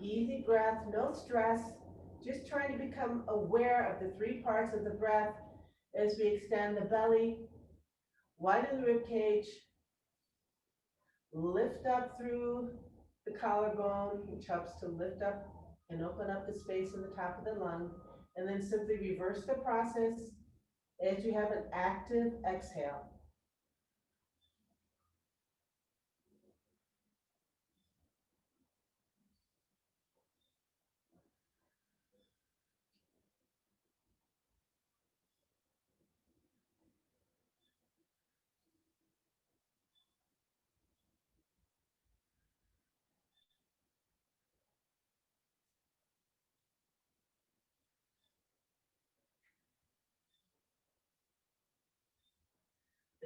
Easy breath, no stress, just trying to become aware of the three parts of the breath as we extend the belly, widen the rib cage, lift up through the collarbone, which helps to lift up and open up the space in the top of the lung, and then simply reverse the process as you have an active exhale.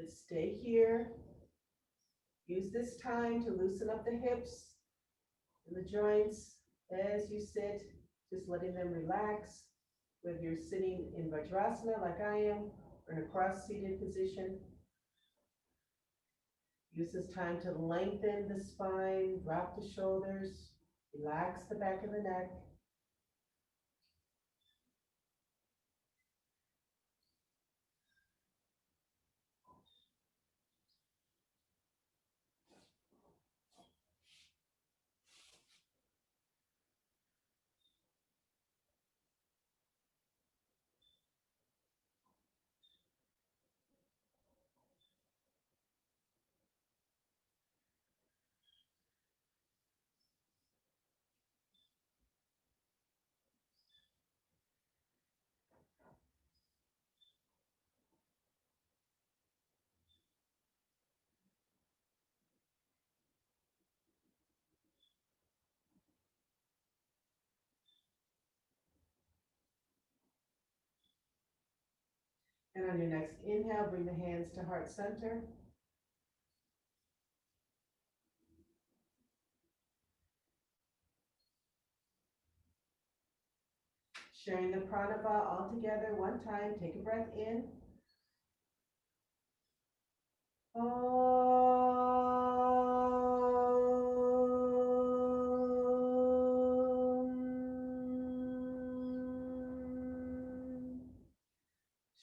Let's stay here. Use this time to loosen up the hips and the joints as you sit, just letting them relax. Whether you're sitting in Vajrasana like I am, or in a cross-seated position. Use this time to lengthen the spine, drop the shoulders, relax the back of the neck. And on your next inhale, bring the hands to heart center. Sharing the pranava all together one time. Take a breath in.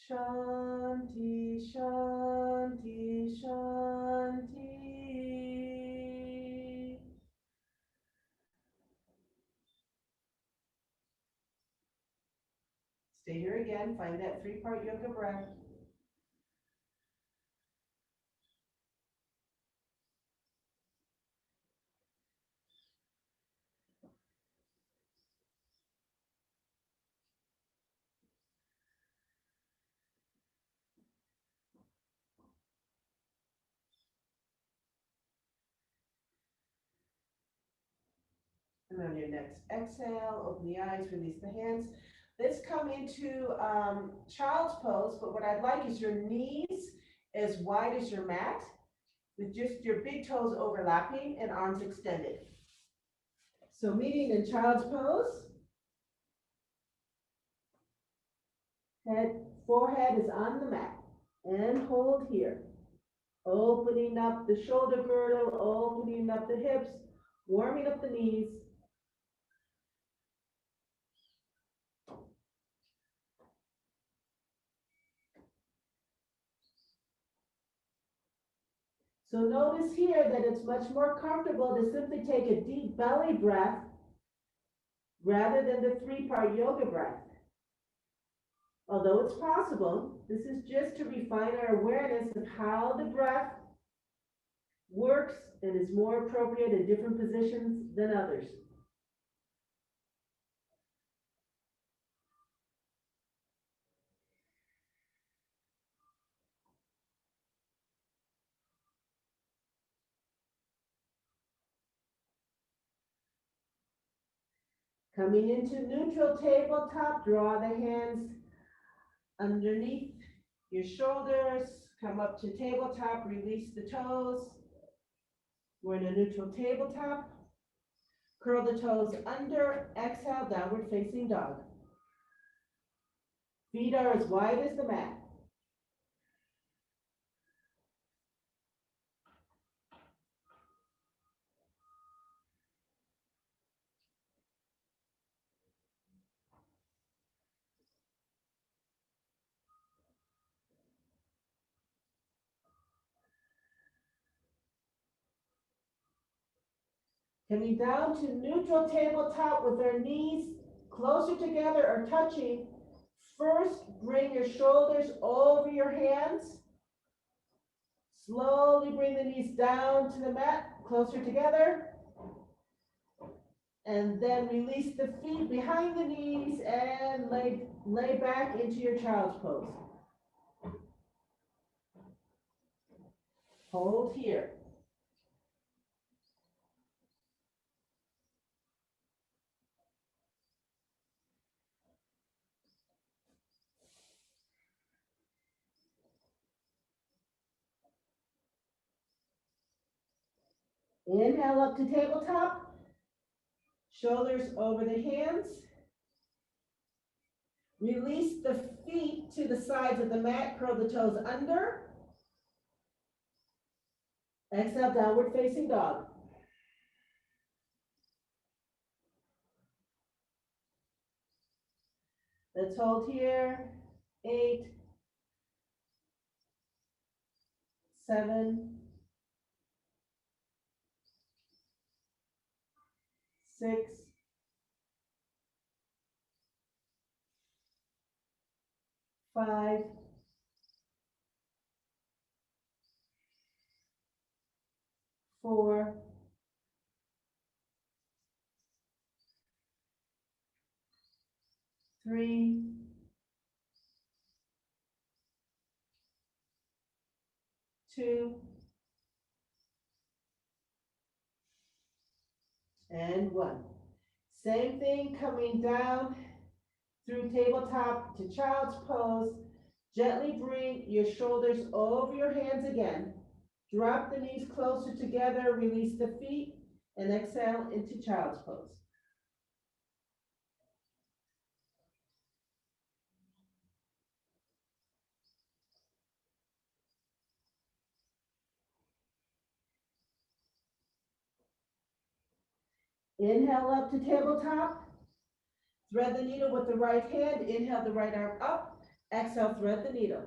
Shanti, Shanti, Shanti. Stay here again. Find that three-part yoga breath. And on your next exhale, open the eyes, release the hands. Let's come into child's pose, but what I'd like is your knees as wide as your mat, with just your big toes overlapping and arms extended. So meeting in child's pose, forehead is on the mat, and hold here. Opening up the shoulder girdle, opening up the hips, warming up the knees. So notice here that it's much more comfortable to simply take a deep belly breath rather than the three-part yoga breath. Although it's possible, this is just to refine our awareness of how the breath works and is more appropriate in different positions than others. Coming into neutral tabletop, draw the hands underneath your shoulders, come up to tabletop, release the toes. We're in a neutral tabletop. Curl the toes under, exhale, downward facing dog. Feet are as wide as the mat. Coming down to neutral tabletop with our knees closer together or touching. First, bring your shoulders over your hands. Slowly bring the knees down to the mat, closer together. And then release the feet behind the knees and lay back into your child's pose. Hold here. Inhale up to tabletop. Shoulders over the hands. Release the feet to the sides of the mat, curl the toes under. Exhale, downward facing dog. Let's hold here. 8, 7, 6, 5, 4, 3, 2, and 1. Same thing coming down through tabletop to child's pose. Gently bring your shoulders over your hands again. Drop the knees closer together, release the feet, and exhale into child's pose. Inhale up to tabletop. Thread the needle with the right hand. Inhale the right arm up. Exhale, thread the needle.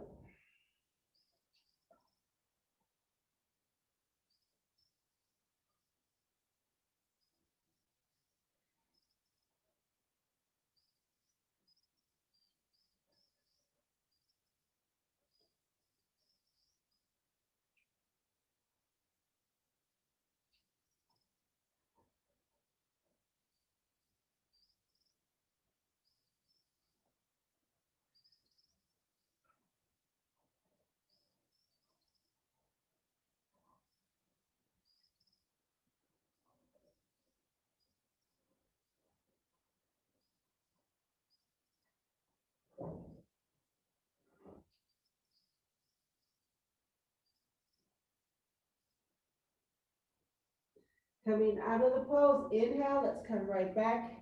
Coming out of the pose, inhale, let's come right back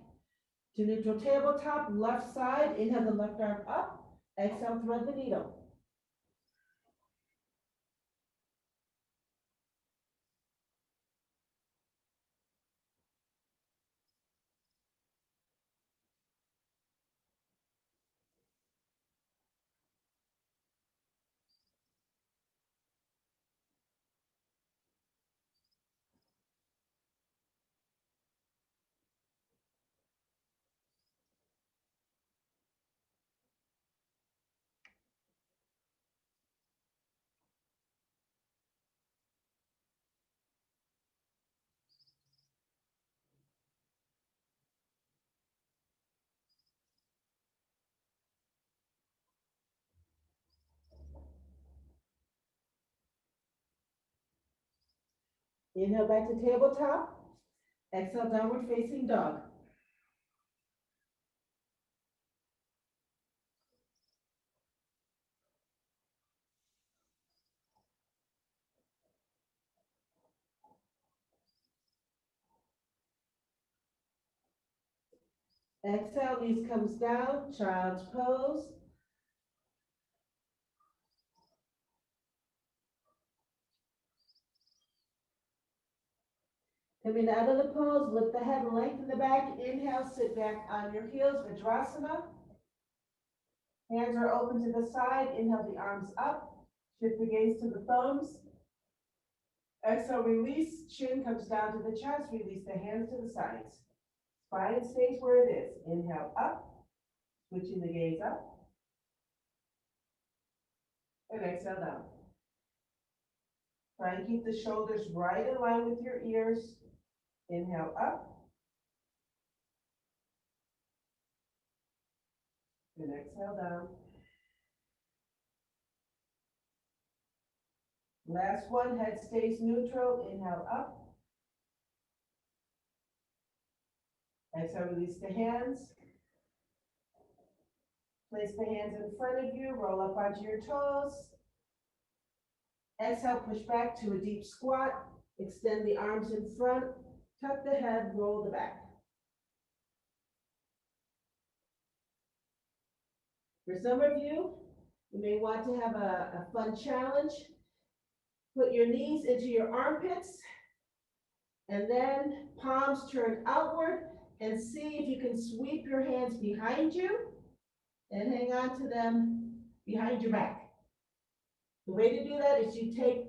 to neutral tabletop, left side. Inhale the left arm up. Exhale, thread the needle. Inhale back to tabletop. Exhale, downward facing dog. Exhale, knees comes down, child's pose. Coming out of the pose, lift the head and lengthen the back. Inhale, sit back on your heels, Vajrasana. Hands are open to the side. Inhale the arms up. Shift the gaze to the thumbs. Exhale, release, chin comes down to the chest, release the hands to the sides. Spine stays where it is. Inhale up, switching the gaze up. And exhale down. Try and keep the shoulders right in line with your ears. Inhale up. And exhale down. Last one, head stays neutral. Inhale up. Exhale, release the hands. Place the hands in front of you, roll up onto your toes. Exhale, push back to a deep squat. Extend the arms in front, tuck the head, roll the back. For some of you, you may want to have a fun challenge. Put your knees into your armpits, and then palms turn outward, and see if you can sweep your hands behind you and hang on to them behind your back. The way to do that is you take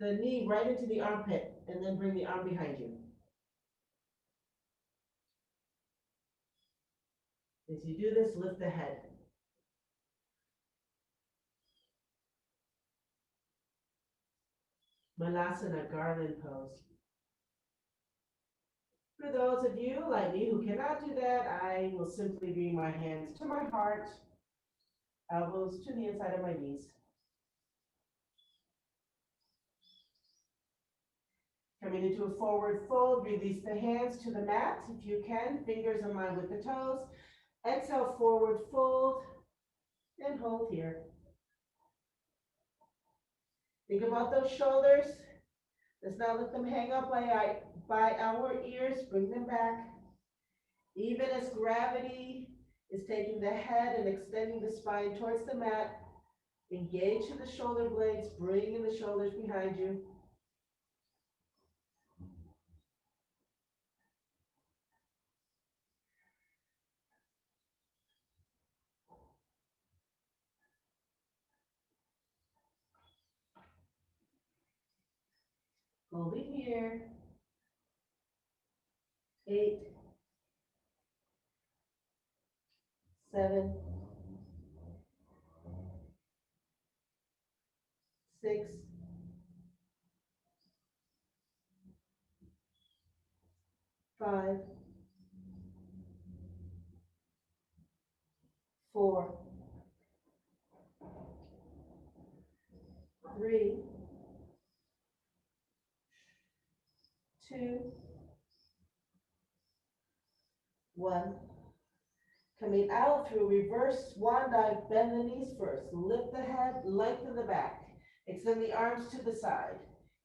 the knee right into the armpit and then bring the arm behind you. As you do this, lift the head. Malasana, garland pose. For those of you like me who cannot do that, I will simply bring my hands to my heart, elbows to the inside of my knees. Coming into a forward fold, release the hands to the mat if you can, fingers in line with the toes. Exhale, forward fold, and hold here. Think about those shoulders. Let's not let them hang up by our ears, bring them back. Even as gravity is taking the head and extending the spine towards the mat, engage to the shoulder blades, bringing the shoulders behind you. Holding here. 8, 7, 6, 5, 4, 3, 2, 1. Coming out through reverse swan dive, bend the knees first. Lift the head, lengthen the back. Extend the arms to the side.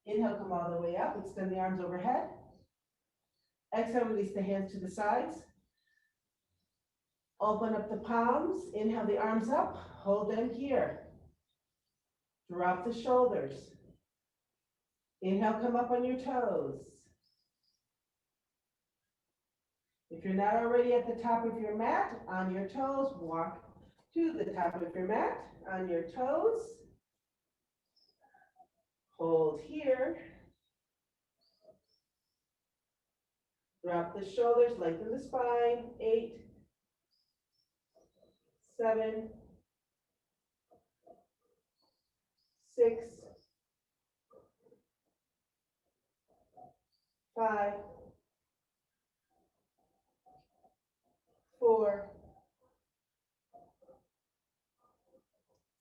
Inhale, come all the way up. Extend the arms overhead. Exhale, release the hands to the sides. Open up the palms. Inhale the arms up. Hold them here. Drop the shoulders. Inhale, come up on your toes. If you're not already at the top of your mat, on your toes, walk to the top of your mat, on your toes. Hold here. Drop the shoulders, lengthen the spine. 8, 7, 6, 5, 4,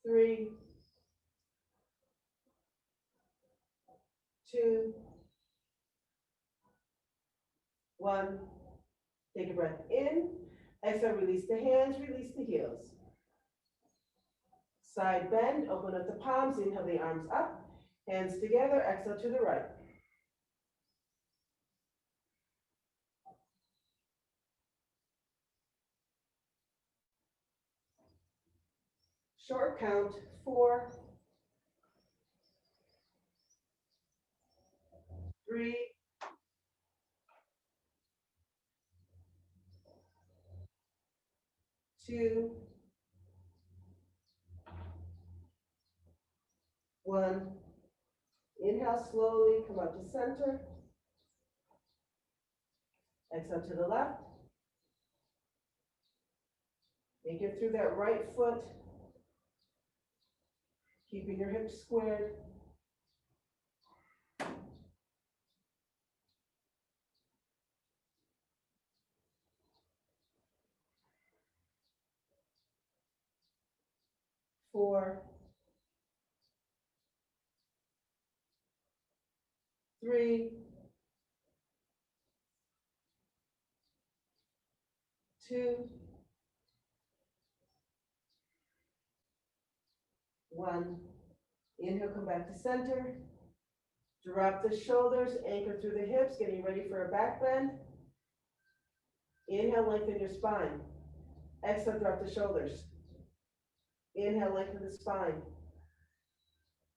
3, 2, 1. Take a breath in. Exhale, release the hands, release the heels. Side bend, open up the palms, inhale the arms up, hands together, exhale to the right. Short count, 4, 3, 2, 1. Inhale, slowly come up to center. Exhale to the left. Make it through that right foot. Keeping your hips squared. Four, three, two, one. Inhale, come back to center. Drop the shoulders, anchor through the hips, getting ready for a back bend. Inhale, lengthen your spine. Exhale, drop the shoulders. Inhale, lengthen the spine.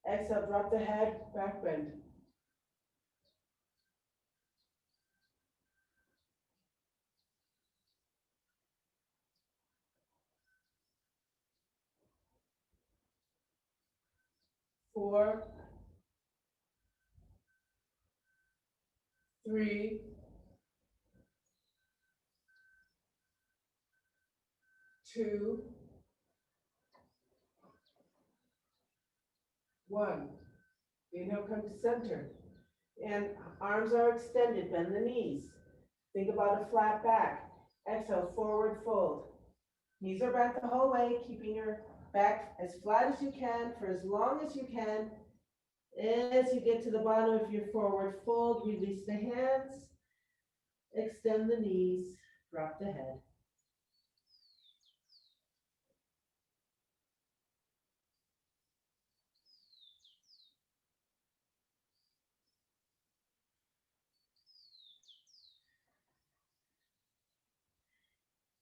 Exhale, drop the head, back bend. Four, three, two, one. Inhale, come to center. And arms are extended, bend the knees. Think about a flat back. Exhale, forward fold. Knees are back the whole way, keeping your back as flat as you can for as long as you can. As you get to the bottom of your forward fold, release the hands, extend the knees, drop the head.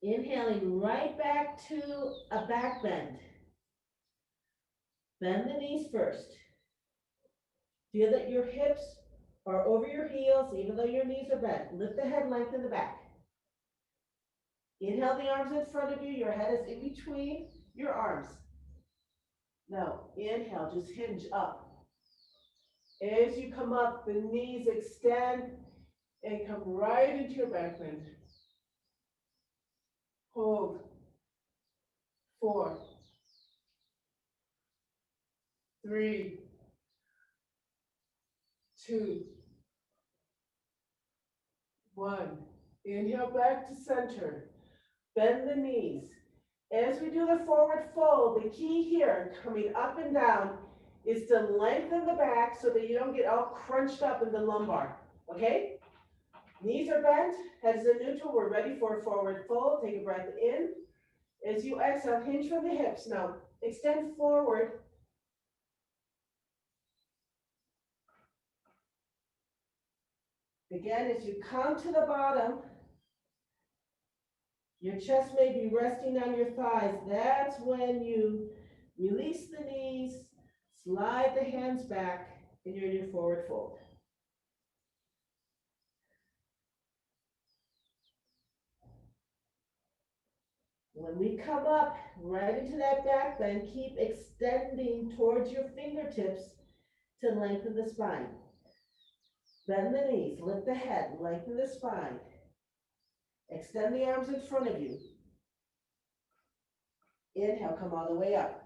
Inhaling right back to a back bend. Bend the knees first. Feel that your hips are over your heels, even though your knees are bent. Lift the head, lengthen the back. Inhale the arms in front of you. Your head is in between your arms. Now, inhale, just hinge up. As you come up, the knees extend and come right into your back bend. Hold. Four, three, two, one. Inhale back to center. Bend the knees. As we do the forward fold, the key here, coming up and down, is to lengthen the back so that you don't get all crunched up in the lumbar, okay? Knees are bent, head is in neutral, we're ready for a forward fold. Take a breath in. As you exhale, hinge from the hips. Now, extend forward. Again, as you come to the bottom, your chest may be resting on your thighs. That's when you release the knees, slide the hands back, and you're in your forward fold. When we come up right into that back bend, keep extending towards your fingertips to lengthen the spine. Bend the knees, lift the head, lengthen the spine. Extend the arms in front of you. Inhale, come all the way up.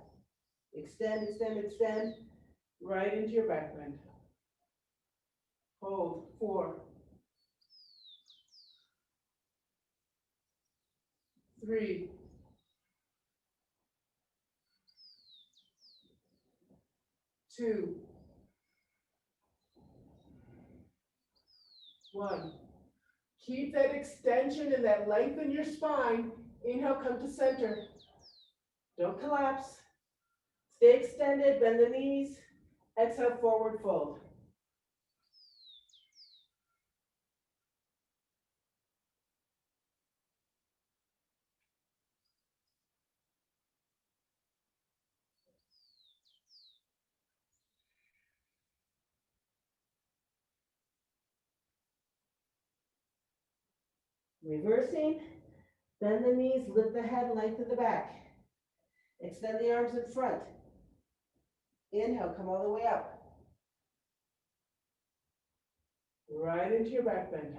Extend, extend, extend, right into your back bend. Hold, four, three, two, one. Keep that extension and that length in your spine. Inhale, come to center. Don't collapse. Stay extended, bend the knees. Exhale, forward fold. Reversing, bend the knees, lift the head, lengthen the back. Extend the arms in front. Inhale, come all the way up. right into your back bend.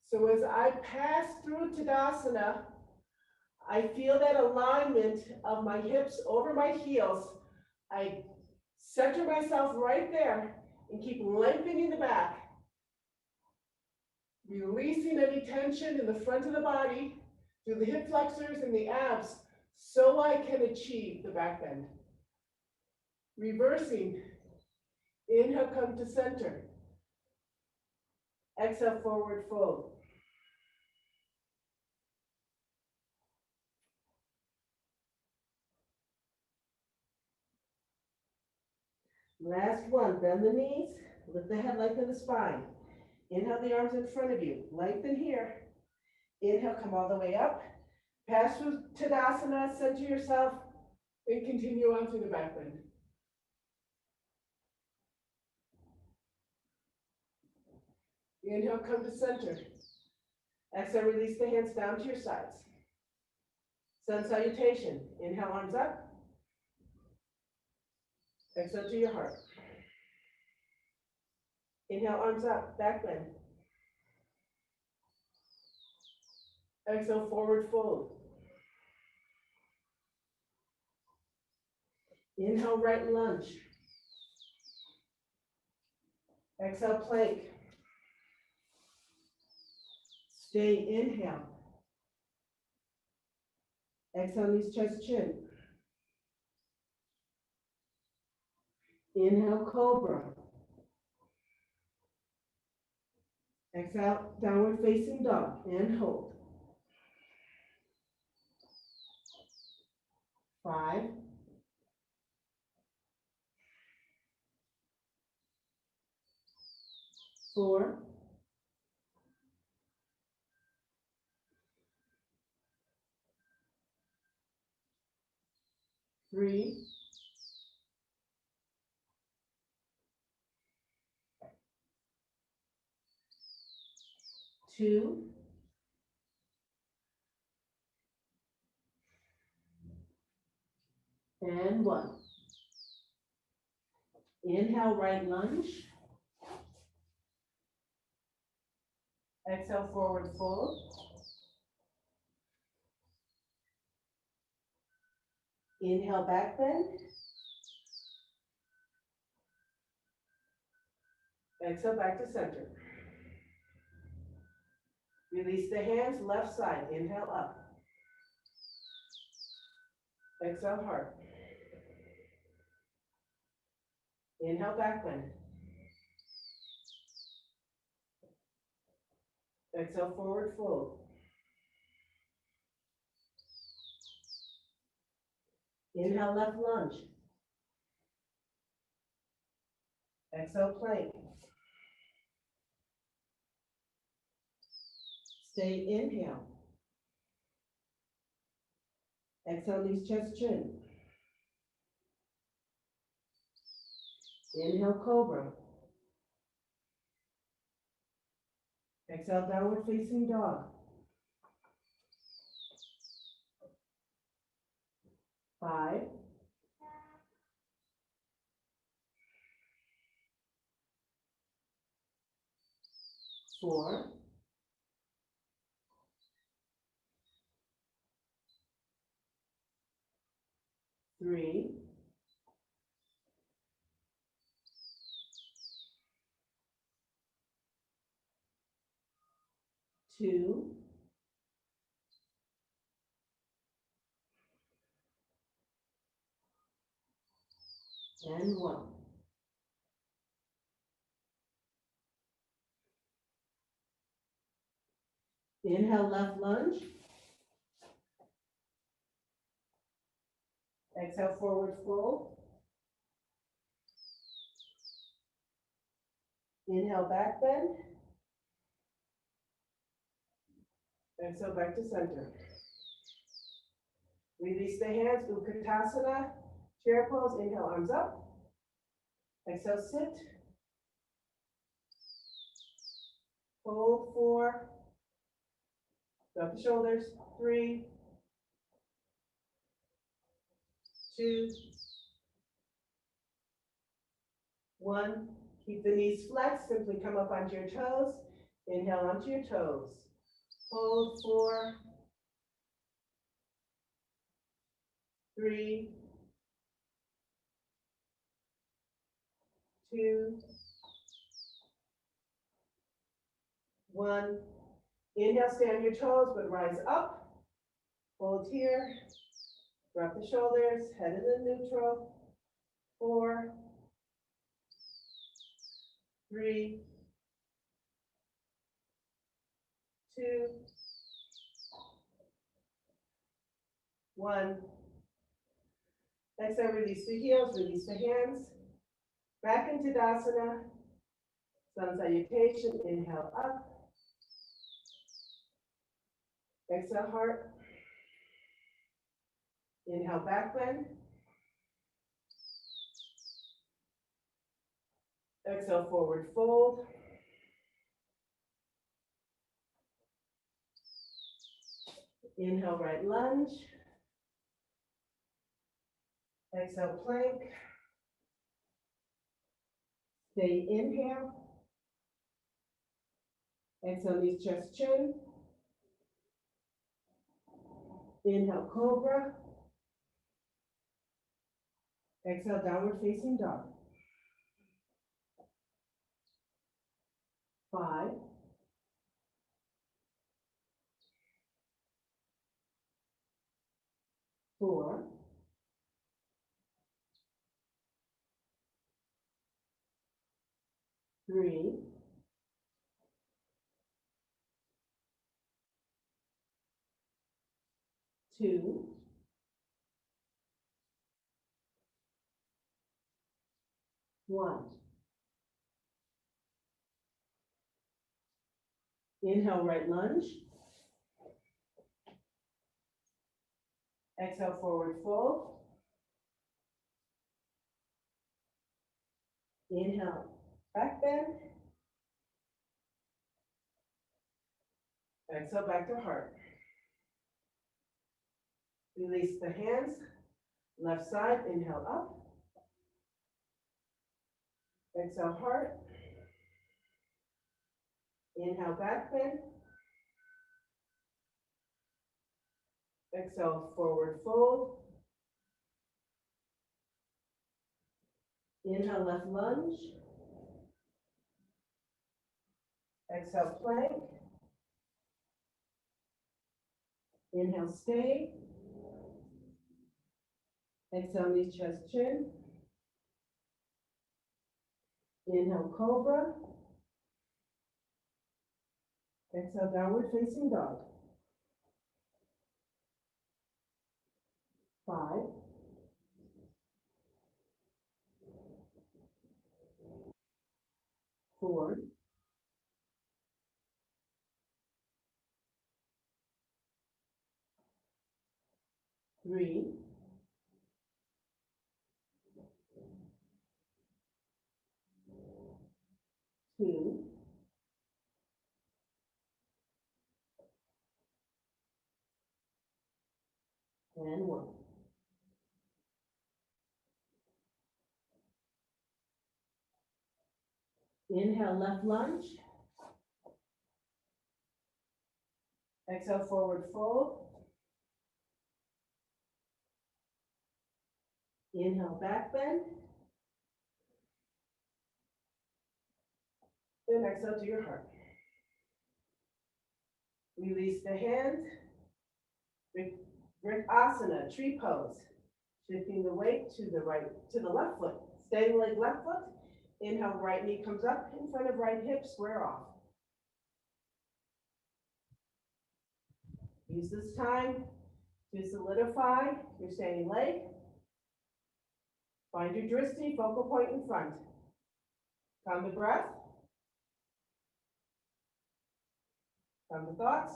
So as I pass through Tadasana, I feel that alignment of my hips over my heels. I center myself right there and keep lengthening the back, releasing any tension in the front of the body through the hip flexors and the abs so I can achieve the back bend. Reversing. Inhale, come to center. Exhale, forward fold. Last one, bend the knees, lift the head, lengthen the spine. Inhale the arms in front of you, lengthen here. Inhale, come all the way up. Pass through Tadasana, center yourself. And continue on through the back bend. Inhale, come to center. Exhale, release the hands down to your sides. Sun salutation. Inhale, arms up. Exhale to your heart. Inhale, arms up, back bend. Exhale, forward fold. Inhale, right lunge. Exhale, plank. Stay, inhale. Exhale, knees, chest, chin. Inhale, cobra. Exhale, downward facing dog, and hold. 5, 4, 3, 2, and 1. Inhale, right lunge. Exhale, forward fold. Inhale, back bend. Exhale, back to center. Release the hands, left side. Inhale, up. Exhale, heart. Inhale, back bend. Exhale, forward fold. Inhale, left lunge. Exhale, plank. Stay, inhale. Exhale, knees, chest, chin. Inhale, cobra. Exhale, downward facing dog. 5, 4, 3, 2, and 1. Inhale, left lunge. Exhale, forward fold. Inhale, back bend. Exhale, back to center. Release the hands, Utkatasana, chair pose. Inhale, arms up. Exhale, sit. Hold 4. Drop the shoulders. 3, 2, 1. Keep the knees flexed, simply come up onto your toes. Inhale onto your toes. Hold 4, 3, 2, 1. Inhale, stay on your toes, but rise up. Hold here. Drop the shoulders, head in the neutral. 4, 3, 2, 1. Exhale, release the heels, release the hands. Back into Tadasana. Sun salutation, inhale up. Exhale, heart. Inhale, back bend. Exhale, forward fold. Inhale, right lunge. Exhale, plank. Stay inhale. Exhale, knees, chest, chin. Inhale, cobra. Exhale, downward facing dog. 5, 4, 3, 2, 1. Inhale, right lunge. Exhale, forward fold. Inhale, back bend. Exhale, back to heart. Release the hands. Left side, inhale up. Exhale, heart. Inhale, back bend. Exhale, forward fold. Inhale, left lunge. Exhale, plank. Inhale, stay. Exhale, knees, chest, chin. Inhale, cobra. Exhale, downward facing dog. 5, 4, 3, 2, 1. Inhale, left lunge. Exhale, forward fold. Inhale, back bend. Then exhale to your heart. Release the hands. Vrikasana, tree pose. Shifting the weight to the right, to the left foot. Steady leg left foot. Inhale, right knee comes up in front of right hip, square off. Use this time to solidify your standing leg. Find your drishti, focal point in front. Calm the breath. Calm the thoughts.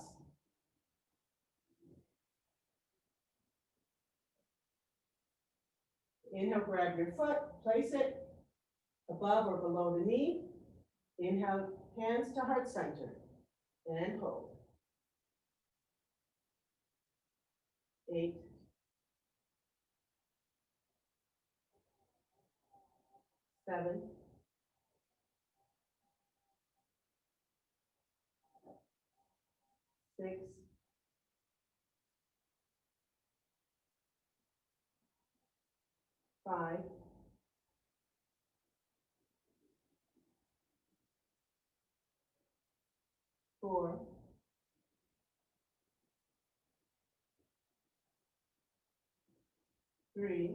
Inhale, grab your foot, place it above or below the knee. Inhale, hands to heart center, and hold. 8, 7, 6, 5, 4, 3,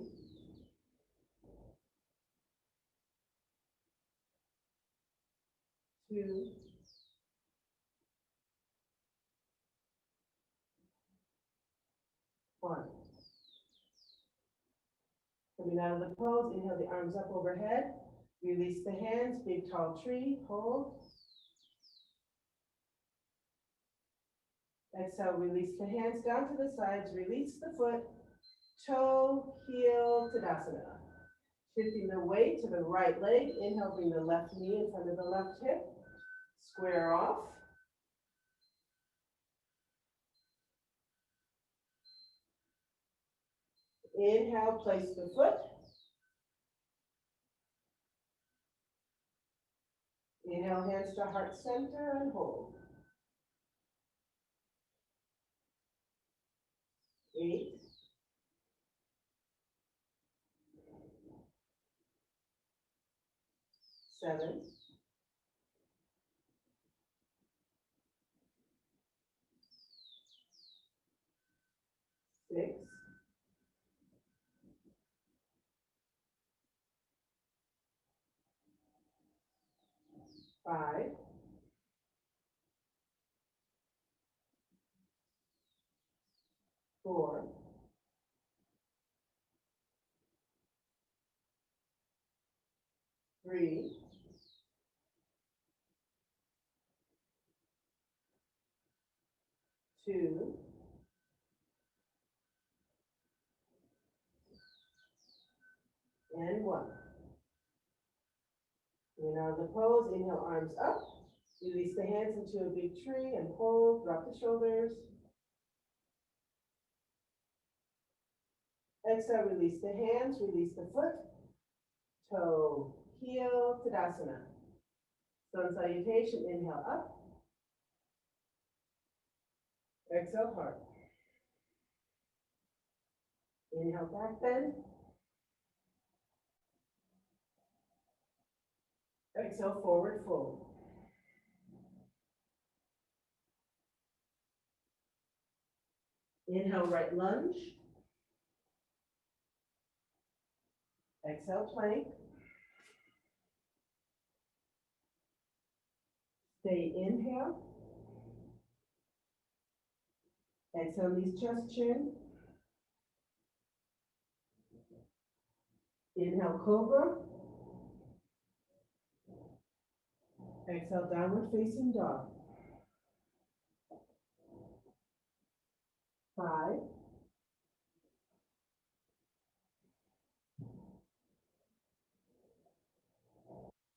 2, 1. Coming out of the pose, inhale the arms up overhead. Release the hands, big tall tree, hold. Exhale, release the hands down to the sides, release the foot, toe, heel, Tadasana. Shifting the weight to the right leg, inhale, bring the left knee in front of the left hip, square off. Inhale, place the foot. Inhale, hands to heart center and hold. 8, 7, 6, 5, 4, 3, 2, and 1. And out of the pose, inhale, arms up. Release the hands into a big tree and hold, drop the shoulders. Exhale, release the hands, release the foot, toe, heel, Tadasana. Sun salutation, inhale up. Exhale, heart. Inhale, back bend. Exhale, forward fold. Inhale, right lunge. Exhale, plank. Stay inhale. Exhale, knees, chest, chin. Inhale, cobra. Exhale, downward facing dog. 5,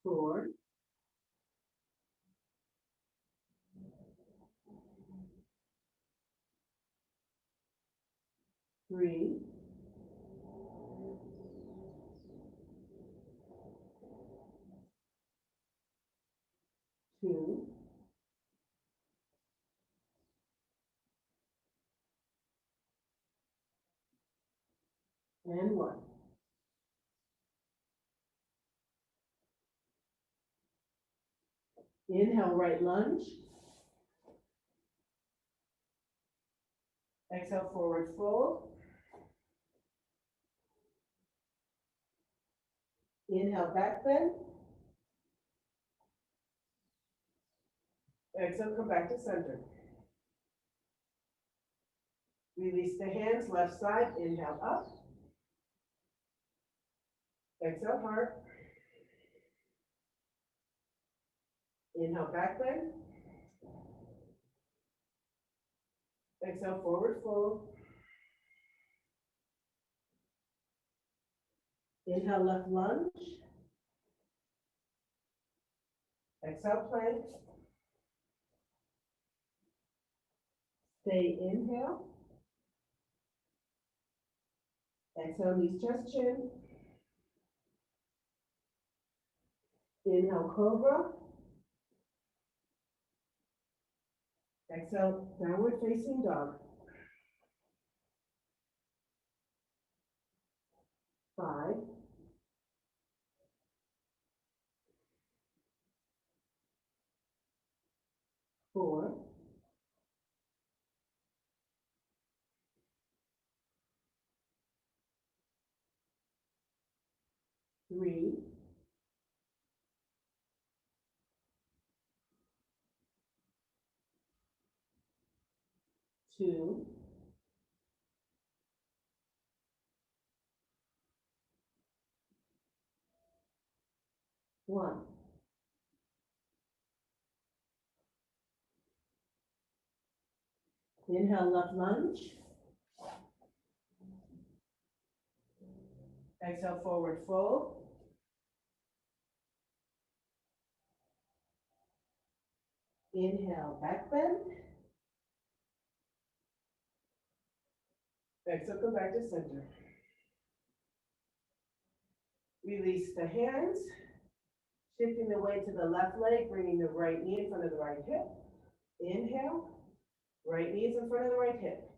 4, 3, 2, and 1. Inhale, right lunge. Exhale, forward fold. Inhale, back bend. Exhale, come back to center. Release the hands, left side, inhale up. Exhale, heart. Inhale, back bend. Exhale, forward fold. Inhale, left lunge. Exhale, plank. Stay inhale. Exhale, knees, chest, chin. Inhale, cobra. Exhale, downward facing dog. 5, 4, 3, 2, 1. Inhale, left lunge. Exhale, forward fold. Inhale, back bend. Exhale, come back to center. Release the hands, shifting the weight to the left leg, bringing the right knee in front of the right hip. Inhale, right knee is in front of the right hip.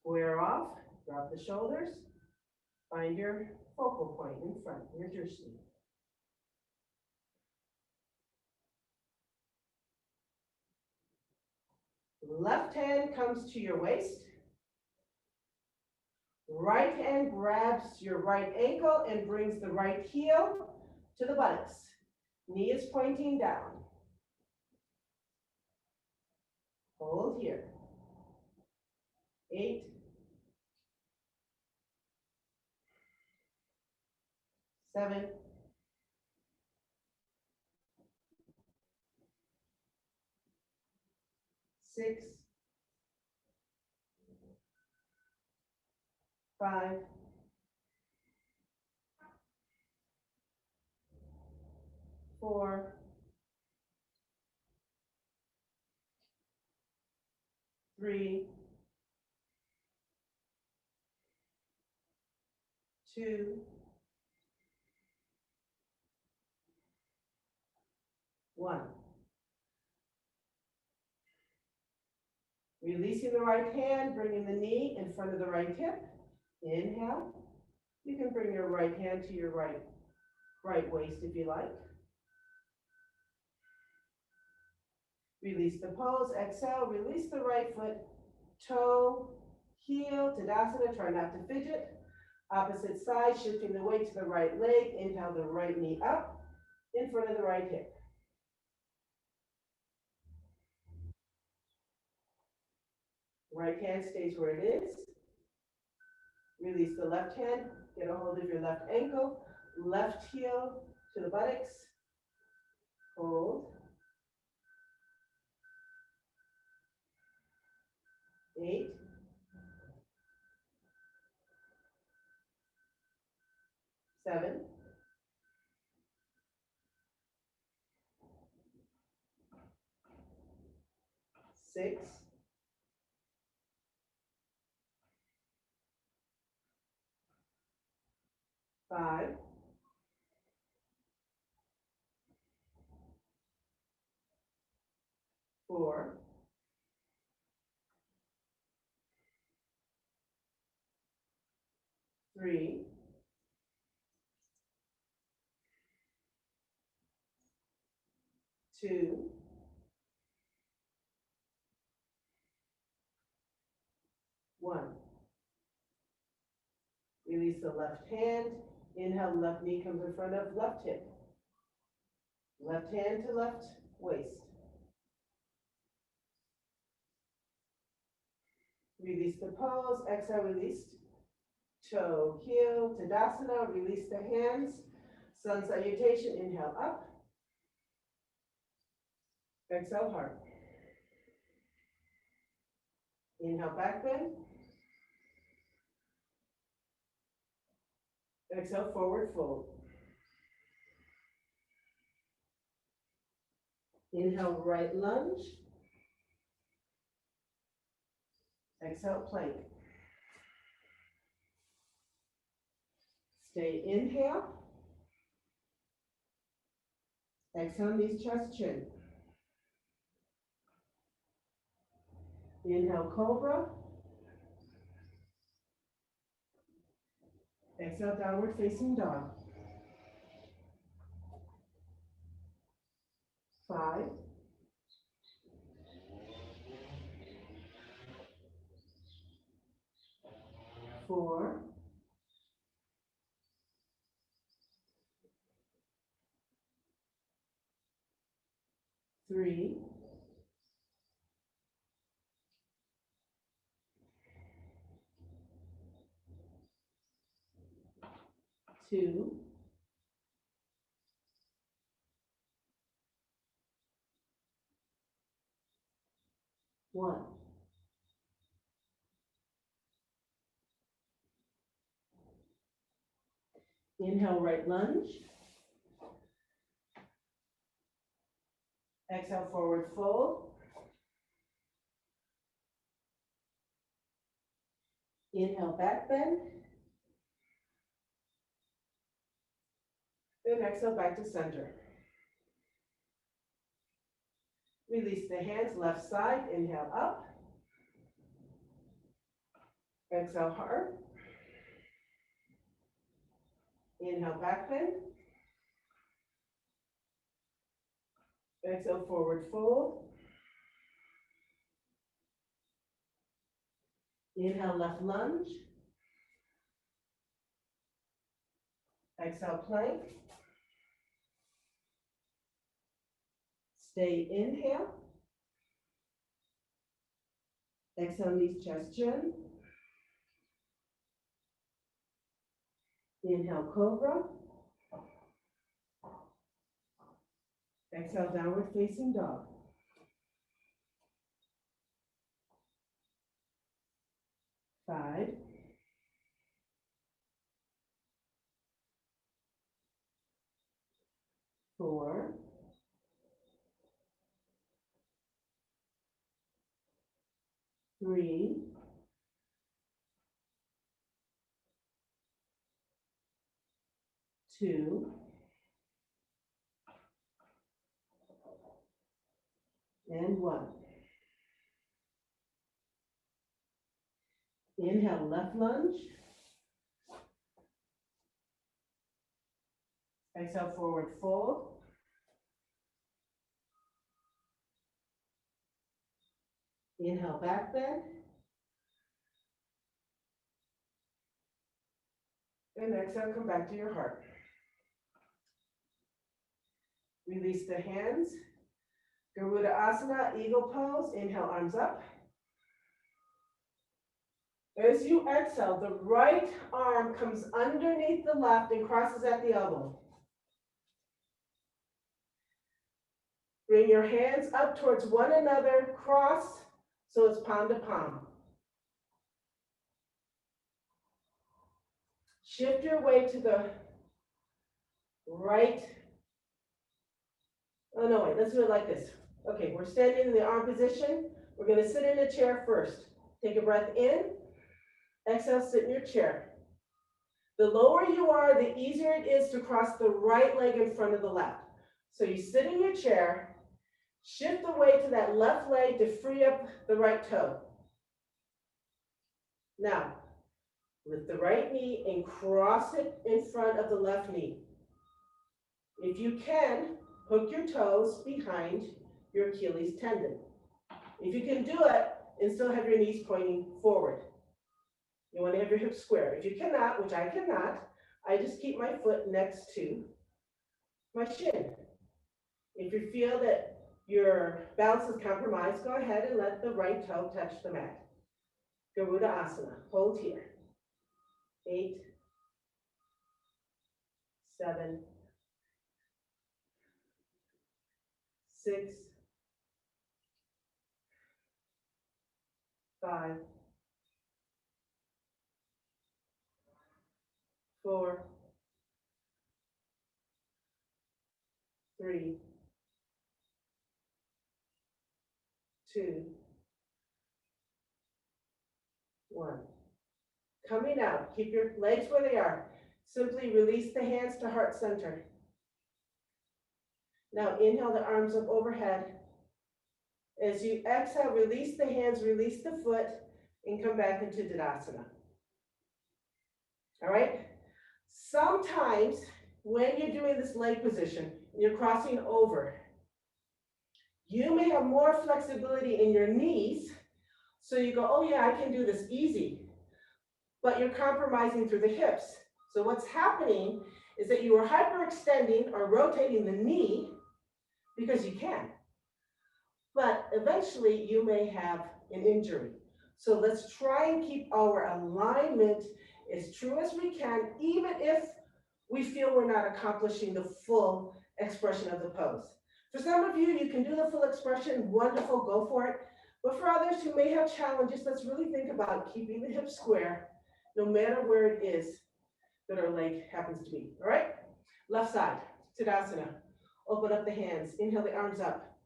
Square off, drop the shoulders, find your focal point in front, your drishti. Left hand comes to your waist. Right hand grabs your right ankle and brings the right heel to the buttocks. Knee is pointing down. Hold here. 8, 7, 6, 5, 4, 3, 2, 1. Releasing the right hand, bringing the knee in front of the right hip. Inhale. You can bring your right hand to your right waist if you like. Release the pose. Exhale. Release the right foot, toe, heel, Tadasana. Try not to fidget. Opposite side, shifting the weight to the right leg. Inhale the right knee up in front of the right hip. Right hand stays where it is. Release the left hand. Get a hold of your left ankle. Left heel to the buttocks. Hold. 8, 7, 6, 5, 4, 3, 2, 1. Release the left hand. Inhale, left knee comes in front of left hip. Left hand to left waist. Release the pose. Exhale, release. Toe, heel, Tadasana. Release the hands. Sun salutation. Inhale up. Exhale, heart. Inhale, back bend. Exhale, forward fold. Inhale, right lunge. Exhale, plank. Stay inhale. Exhale, knees, chest, chin. Inhale, cobra. Exhale, downward facing dog. 5, 4, 3, 2, 1. Inhale, right lunge. Exhale, forward fold. Inhale, back bend. Then exhale, back to center. Release the hands, left side, inhale up. Exhale, hard. Inhale, back bend. Exhale, forward fold. Inhale, left lunge. Exhale, plank. Stay inhale. Exhale, knees, chest, chin. Inhale, cobra. Exhale, downward facing dog. 5, 4, 3, 2, and 1. Inhale, left lunge. Exhale, forward fold. Inhale, back bend. And exhale, come back to your heart. Release the hands. Garuda Asana, eagle pose. Inhale, arms up. As you exhale, the right arm comes underneath the left and crosses at the elbow. Bring your hands up towards one another, cross, so it's palm to palm. Shift your weight to the right. Oh, no, wait, let's do it like this. Okay, we're standing in the arm position. We're gonna sit in a chair first. Take a breath in, exhale, sit in your chair. The lower you are, the easier it is to cross the right leg in front of the left. So you sit in your chair, shift the weight to that left leg to free up the right toe. Now, lift the right knee and cross it in front of the left knee. If you can, hook your toes behind your Achilles tendon. If you can do it and still have your knees pointing forward. You want to have your hips square. If you cannot, which I cannot, I just keep my foot next to my shin. If you feel that your balance is compromised, go ahead and let the right toe touch the mat. Garuda Asana, hold here. 8, 7, 6, 5, 4, 3, 2, 1. Coming out, keep your legs where they are. Simply release the hands to heart center. Now inhale the arms up overhead. As you exhale, release the hands, release the foot, and come back into Tadasana. All right? Sometimes when you're doing this leg position, you're crossing over, you may have more flexibility in your knees, so you go, oh yeah, I can do this easy, but you're compromising through the hips. So what's happening is that you are hyperextending or rotating the knee because you can, but eventually you may have an injury. So let's try and keep our alignment as true as we can, even if we feel we're not accomplishing the full expression of the pose. For some of you, you can do the full expression, wonderful, go for it. But for others who may have challenges, let's really think about keeping the hips square, no matter where it is that our leg happens to be, all right? Left side, Tadasana. Open up the hands, inhale the arms up.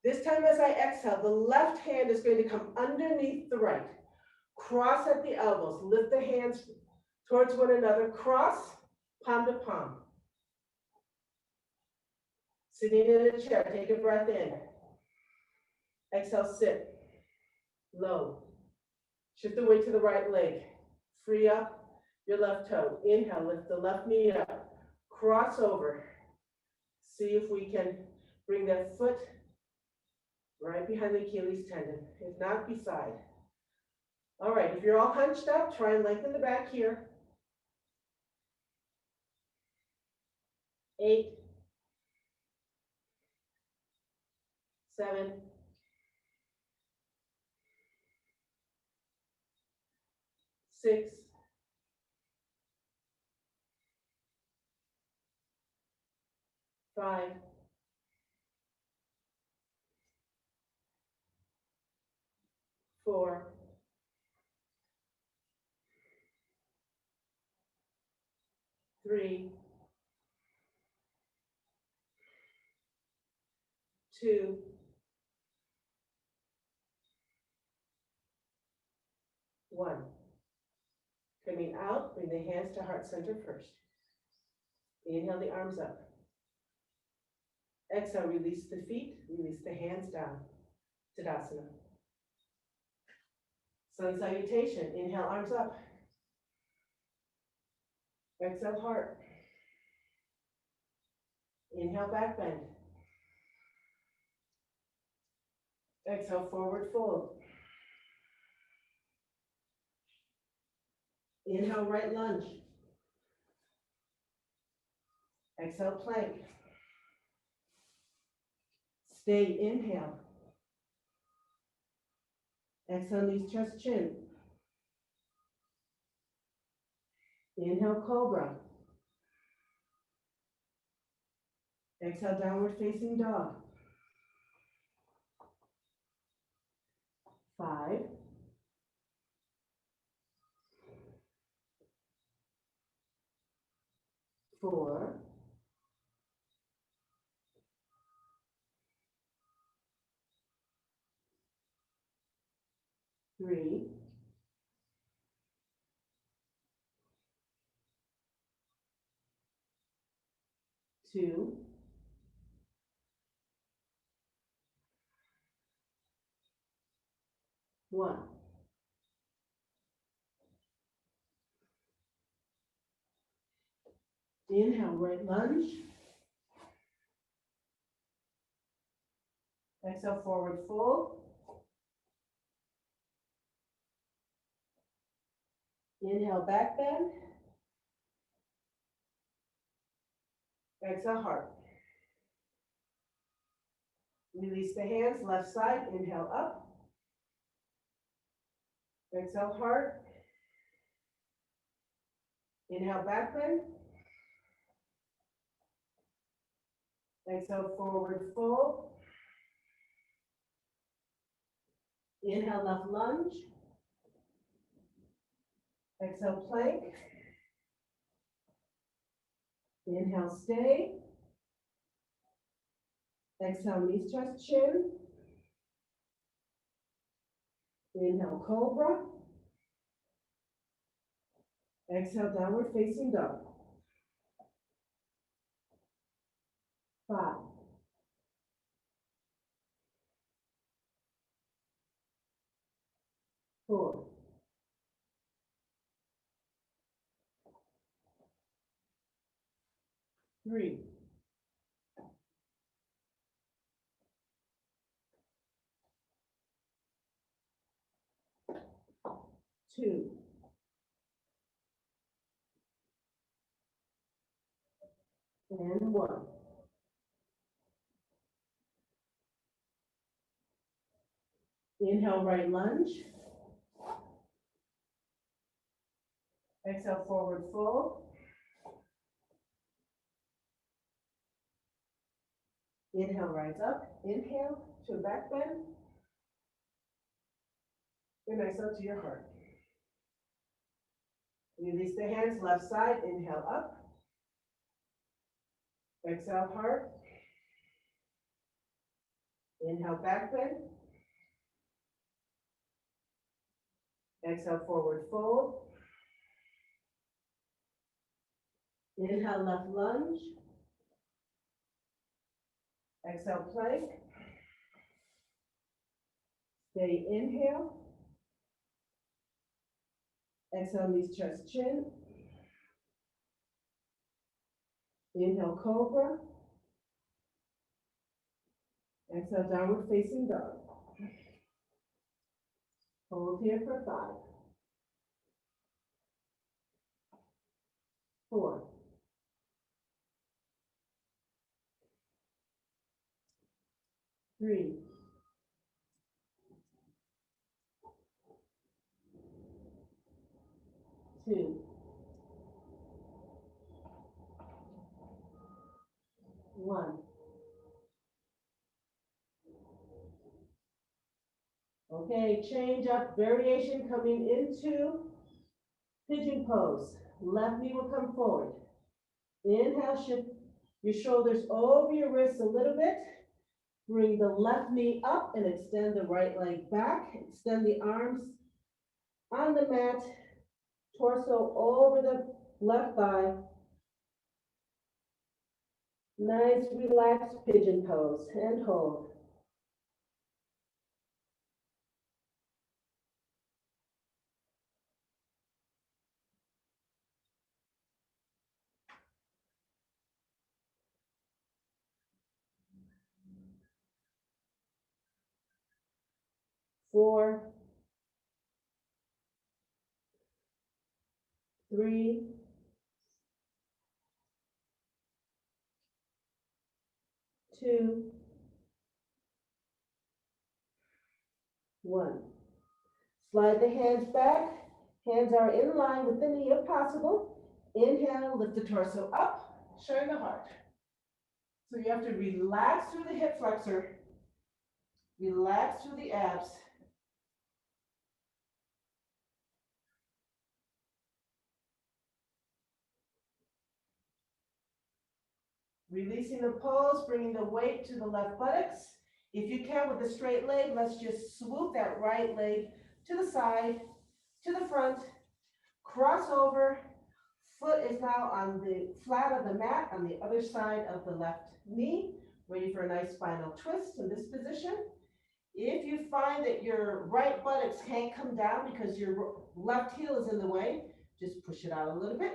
This time as I exhale, the left hand is going to come underneath the right. Cross at the elbows, lift the hands towards one another, cross, palm to palm. Sitting in a chair, take a breath in. Exhale, sit, low. Shift the weight to the right leg. Free up your left toe. Inhale, lift the left knee up. Cross over. See if we can bring that foot right behind the Achilles tendon, if not beside. All right, if you're all hunched up, try and lengthen the back here. 8, 7, 6, 5, 4, 3, 2, 1. Coming out, bring the hands to heart center first. Inhale the arms up. Exhale, release the feet, release the hands down. Tadasana. Sun salutation, inhale, arms up. Exhale, heart. Inhale, back bend. Exhale, forward fold. Inhale, right lunge. Exhale, plank. Stay, inhale. Exhale, knees, chest, chin. Inhale, cobra. Exhale, downward facing dog. 5, 4, 3, 2, 1. Inhale, right lunge. Exhale, forward fold. Inhale, back bend. Exhale, heart. Release the hands, left side, inhale up. Exhale, heart. Inhale, back bend. Exhale, forward fold. Inhale, left lunge. Exhale, plank. Inhale, stay. Exhale, knees, chest, chin. Inhale, cobra. Exhale, downward facing dog. 5, 4, 3, 2, and 1. Inhale, right lunge. Exhale, forward fold. Inhale, rise up. Inhale to a back bend. And exhale to your heart. Release the hands, left side. Inhale up. Exhale, heart. Inhale, back bend. Exhale, forward fold. Inhale, left lunge. Exhale, plank. Stay, inhale. Exhale, knees, chest, chin. Inhale, cobra. Exhale, downward facing dog. Hold here for 5, 4, 3, 2, 1. Okay, change up, variation coming into pigeon pose. Left knee will come forward. Inhale, shift your shoulders over your wrists a little bit. Bring the left knee up and extend the right leg back. Extend the arms on the mat, torso over the left thigh. Nice, relaxed pigeon pose and hold. 4, 3, 2, 1. Slide the hands back. Hands are in line with the knee if possible. Inhale, lift the torso up, shine the heart. So you have to relax through the hip flexor, relax through the abs. Releasing the pose, bringing the weight to the left buttocks. If you can with a straight leg, let's just swoop that right leg to the side, to the front, cross over. Foot is now on the flat of the mat on the other side of the left knee, ready for a nice spinal twist in this position. If you find that your right buttocks can't come down because your left heel is in the way, just push it out a little bit,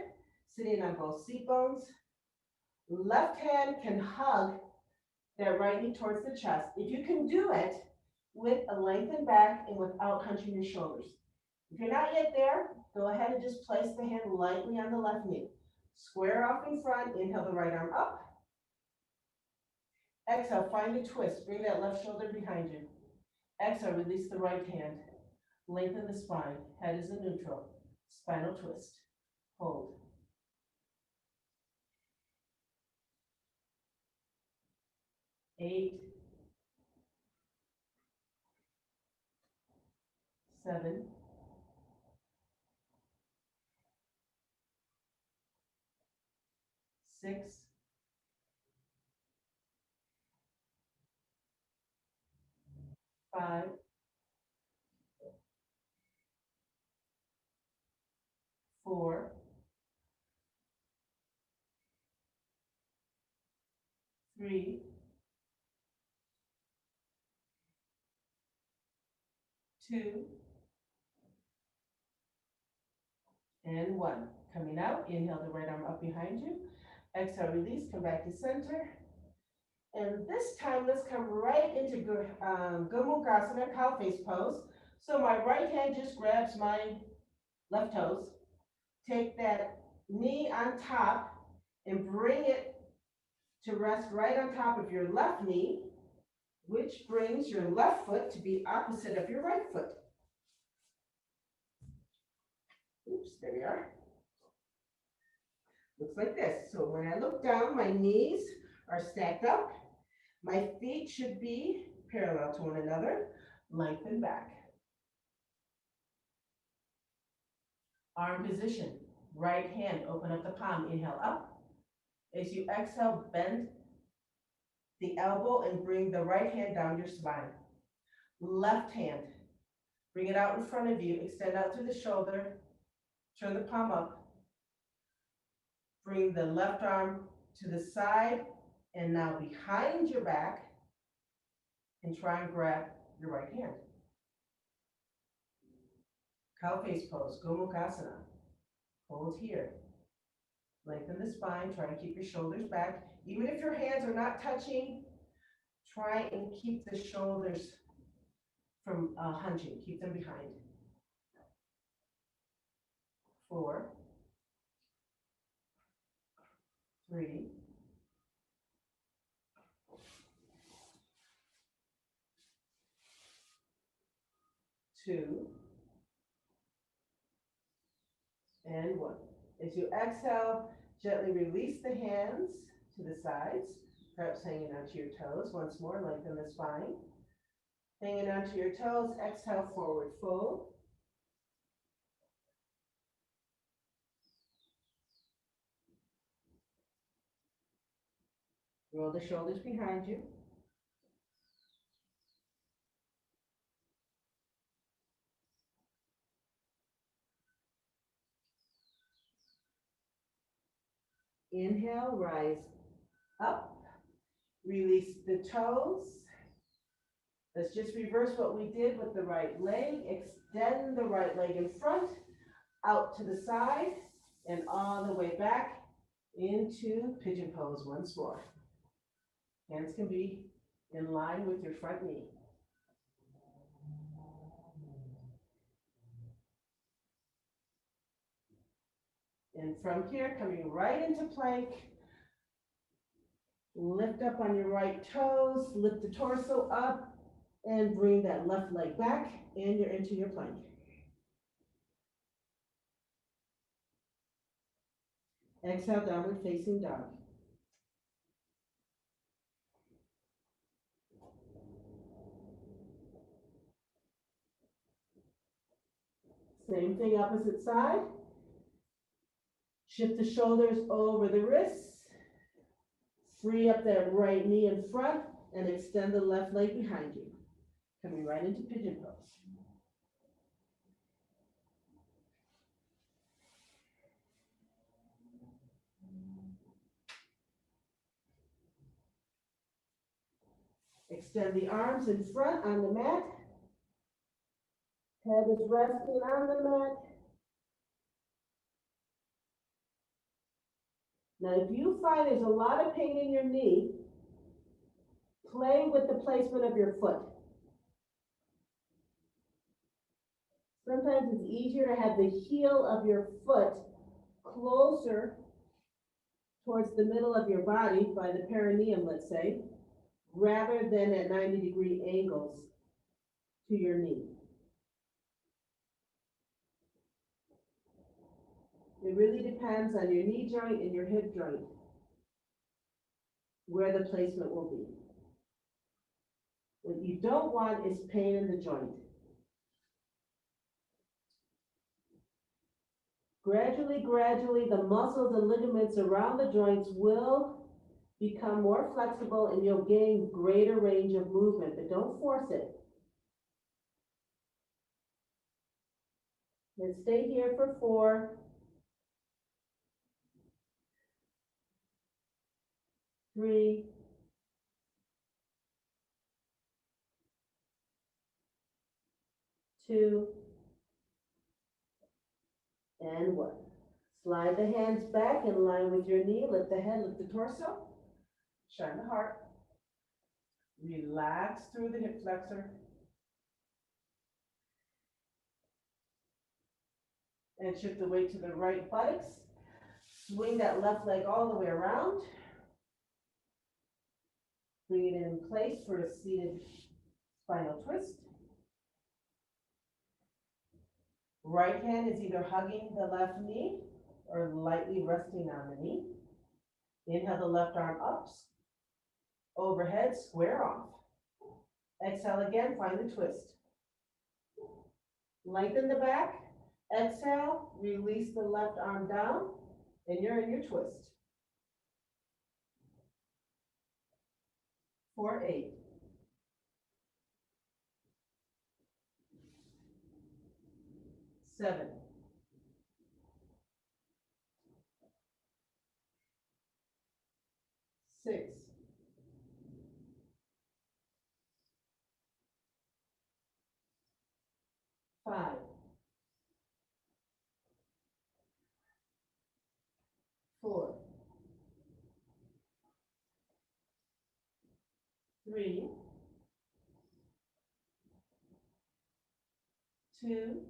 sitting on both seat bones. Left hand can hug that right knee towards the chest. If you can do it with a lengthened back and without hunching your shoulders. If you're not yet there, go ahead and just place the hand lightly on the left knee. Square off in front, inhale the right arm up. Exhale, find a twist, bring that left shoulder behind you. Exhale, release the right hand. Lengthen the spine, head is in neutral. Spinal twist, hold. 8, 7, 6, 5, 4, 3, 2, and one. Coming out, inhale the right arm up behind you. Exhale, release, come back to center. And this time, let's come right into Gomukhasana, cow face pose. So my right hand just grabs my left toes. Take that knee on top and bring it to rest right on top of your left knee, which brings your left foot to be opposite of your right foot. Oops, there we are. Looks like this. So when I look down, my knees are stacked up. My feet should be parallel to one another, lengthen back. Arm position, right hand, open up the palm, inhale up. As you exhale, bend the elbow and bring the right hand down your spine. Left hand, bring it out in front of you, extend out through the shoulder, turn the palm up. Bring the left arm to the side and now behind your back and try and grab your right hand. Cow face pose, Gomukhasana. Hold here. Lengthen the spine, try to keep your shoulders back. Even if your hands are not touching, try and keep the shoulders from hunching, keep them behind. 4, 3, 2, and 1. As you exhale, gently release the hands to the sides, perhaps hanging onto your toes. Once more, lengthen the spine. Hanging onto your toes, exhale, forward fold. Roll the shoulders behind you. Inhale, rise up. Release the toes. Let's just reverse what we did with the right leg. Extend the right leg in front, out to the side, and all the way back into pigeon pose once more. Hands can be in line with your front knee. And from here, coming right into plank, lift up on your right toes, lift the torso up, and bring that left leg back, and you're into your plank. Exhale, downward facing dog. Same thing, opposite side. Shift the shoulders over the wrists. Free up that right knee in front and extend the left leg behind you. Coming right into pigeon pose. Extend the arms in front on the mat. Head is resting on the mat. Now, if you find there's a lot of pain in your knee, play with the placement of your foot. Sometimes it's easier to have the heel of your foot closer towards the middle of your body by the perineum, let's say, rather than at 90-degree angles to your knee. It really depends on your knee joint and your hip joint where the placement will be. What you don't want is pain in the joint. Gradually, the muscles and ligaments around the joints will become more flexible and you'll gain greater range of movement, but don't force it. Let's stay here for 4, 3, 2, And one. Slide the hands back in line with your knee, lift the head, lift the torso, shine the heart. Relax through the hip flexor. And shift the weight to the right buttocks. Swing that left leg all the way around. Bring it in place for a seated spinal twist. Right hand is either hugging the left knee or lightly resting on the knee. Inhale the left arm up, overhead, square off. Exhale again, find the twist. Lengthen the back. Exhale, release the left arm down, and you're in your twist. 4, 8. 7. 6. 5. 4. 3. 2.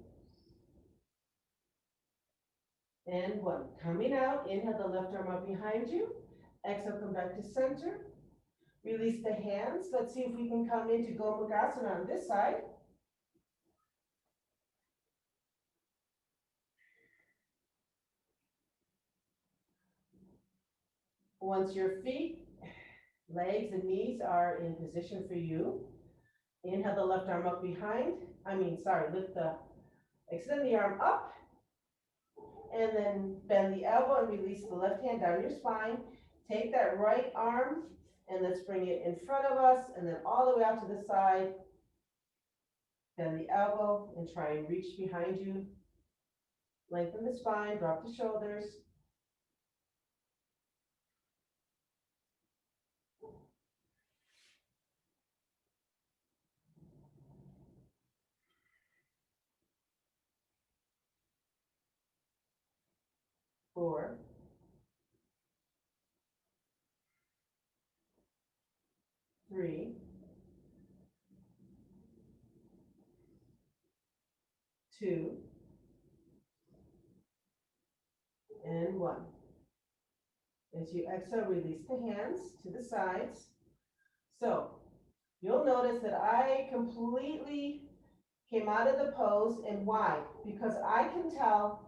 And 1. Coming out, inhale the left arm up behind you. Exhale, come back to center. Release the hands. Let's see if we can come into Gomukhasana on this side. Once your feet, legs, and knees are in position for you, inhale the left arm up behind. Extend the arm up, and then bend the elbow and release the left hand down your spine. Take that right arm, and let's bring it in front of us, and then all the way out to the side. Bend the elbow and try and reach behind you. Lengthen the spine, drop the shoulders. Four, 3, 2, and 1. As you exhale, release the hands to the sides. So you'll notice that I completely came out of the pose, and why? Because I can tell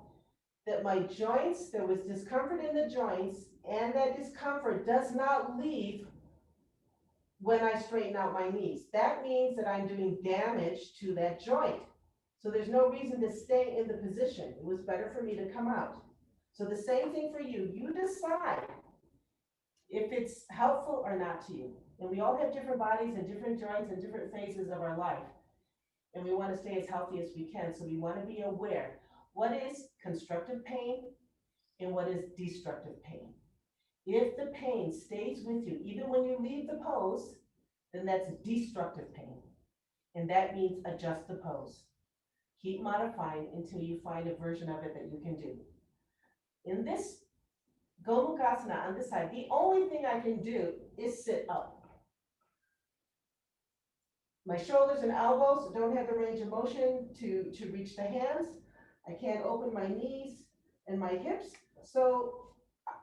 that my joints, there was discomfort in the joints, and that discomfort does not leave when I straighten out my knees. That means that I'm doing damage to that joint. So there's no reason to stay in the position. It was better for me to come out. So the same thing for you. You decide if it's helpful or not to you. And we all have different bodies and different joints and different phases of our life. And we want to stay as healthy as we can. So we want to be aware. What is constructive pain and what is destructive pain? If the pain stays with you, even when you leave the pose, then that's destructive pain. And that means adjust the pose. Keep modifying until you find a version of it that you can do. In this Gomukhasana on this side, the only thing I can do is sit up. My shoulders and elbows don't have the range of motion to reach the hands. I can't open my knees and my hips. So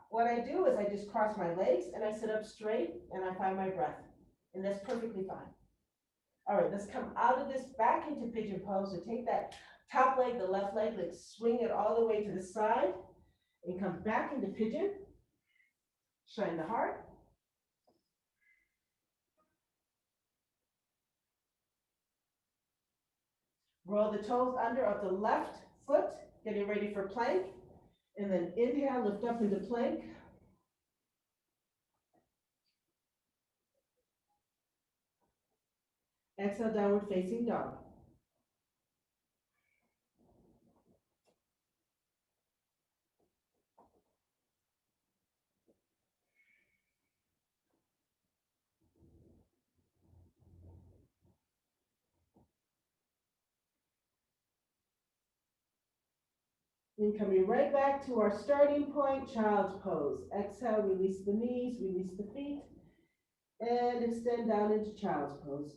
what I do is I just cross my legs and I sit up straight and I find my breath. And that's perfectly fine. All right, let's come out of this back into pigeon pose. So take that top leg, the left leg, let's swing it all the way to the side and come back into pigeon. Shine the heart. Roll the toes under of the left foot, getting ready for plank. And then inhale, lift up into plank. Exhale, downward facing dog. And coming right back to our starting point, child's pose. Exhale, release the knees, release the feet, and extend down into child's pose.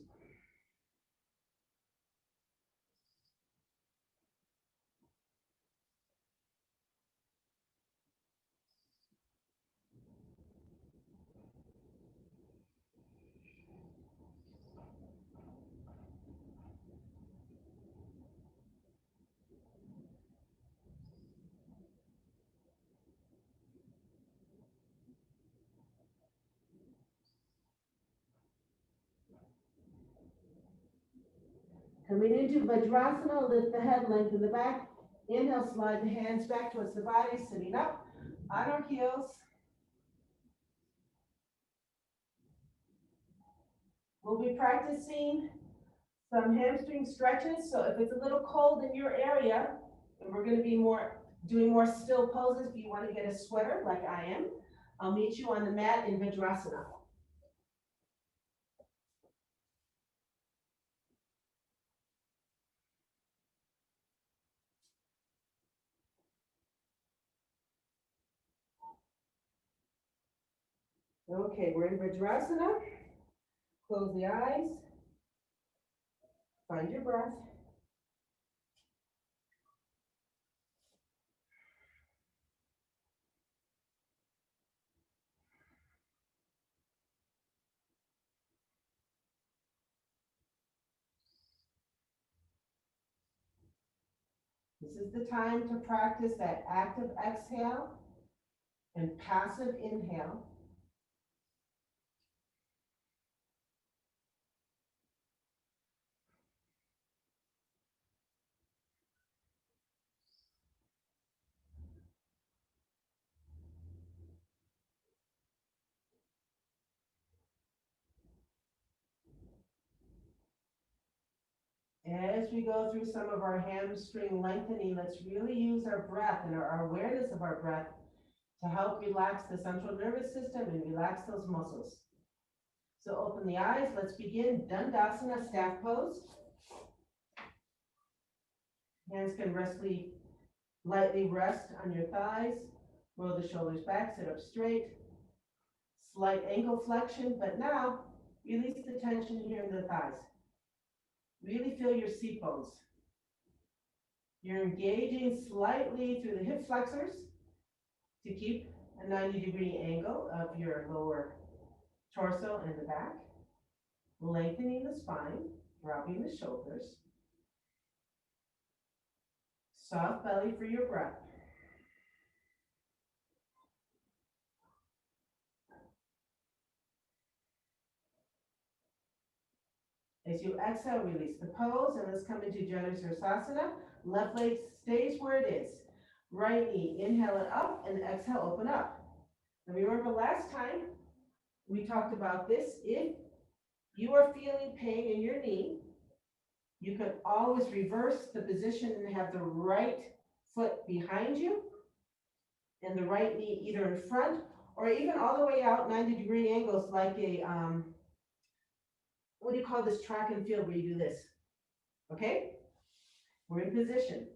Coming into Vajrasana, lift the head, lengthen the back. Inhale, slide the hands back towards the body, sitting up on our heels. We'll be practicing some hamstring stretches. So if it's a little cold in your area, and we're going to be doing more still poses, if you want to get a sweater like I am, I'll meet you on the mat in Vajrasana. Okay, we're in Vajrasana. Close the eyes. Find your breath. This is the time to practice that active exhale and passive inhale. As we go through some of our hamstring lengthening, let's really use our breath and our awareness of our breath to help relax the central nervous system and relax those muscles. So open the eyes, let's begin Dandasana, staff pose. Hands can lightly rest on your thighs, roll the shoulders back, sit up straight. Slight ankle flexion, but now release the tension here in the thighs. Really feel your seat bones. You're engaging slightly through the hip flexors to keep a 90-degree angle of your lower torso and the back. Lengthening the spine, dropping the shoulders. Soft belly for your breath. As you exhale, release the pose, and let's come into Janusirsasana. Left leg stays where it is. Right knee, inhale it up, and exhale, open up. And remember last time we talked about this. If you are feeling pain in your knee, you can always reverse the position and have the right foot behind you and the right knee either in front or even all the way out 90-degree angles like a, what do you call this track and field where you do this? Okay? We're in position.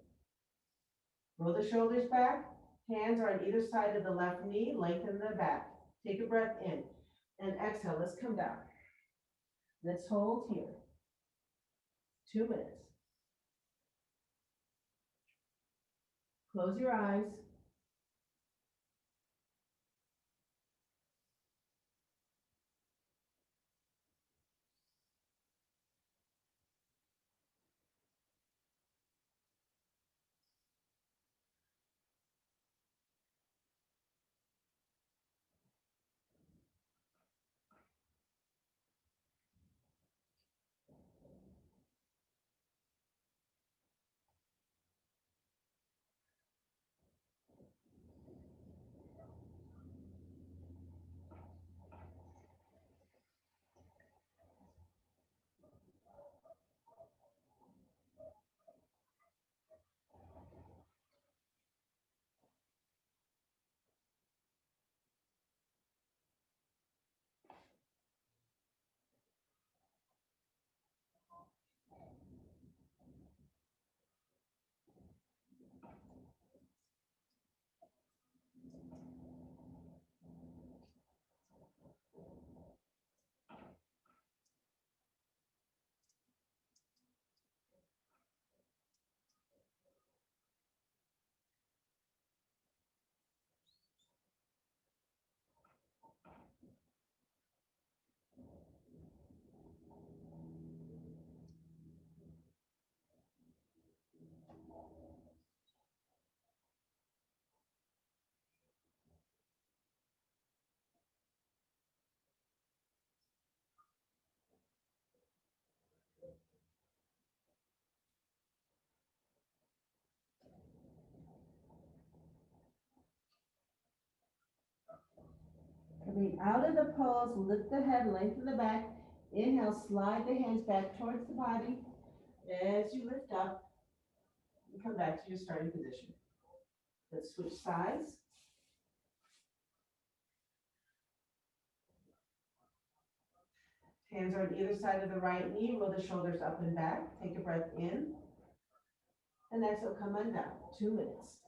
Roll the shoulders back. Hands are on either side of the left knee. Lengthen the back. Take a breath in and exhale. Let's come down. Let's hold here. 2 minutes. Close your eyes. Coming out of the pose, lift the head, lengthen the back. Inhale, slide the hands back towards the body. As you lift up, you come back to your starting position. Let's switch sides. Hands are on either side of the right knee, roll the shoulders up and back. Take a breath in. And exhale, come on down. 2 minutes.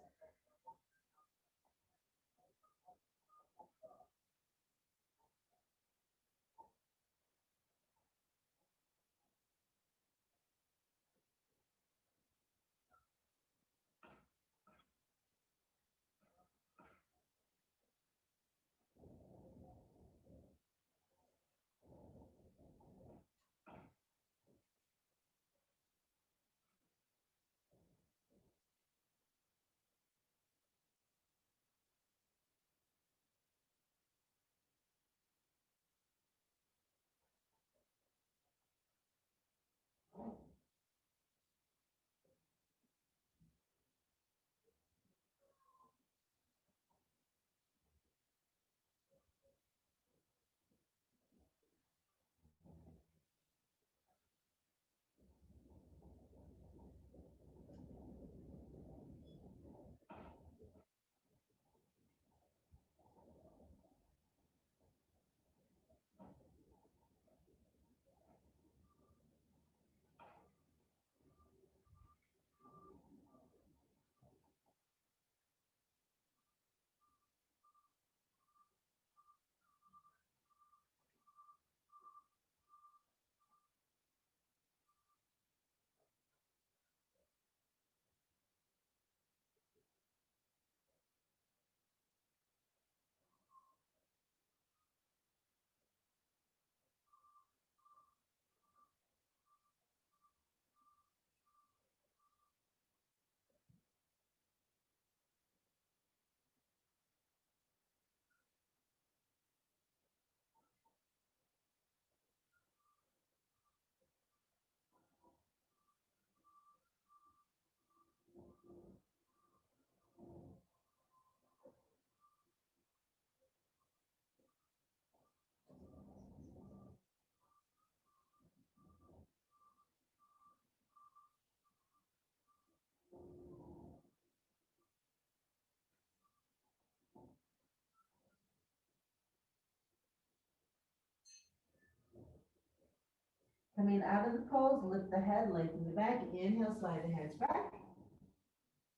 Coming out of the pose, lift the head, lengthen the back. Inhale, slide the hands back.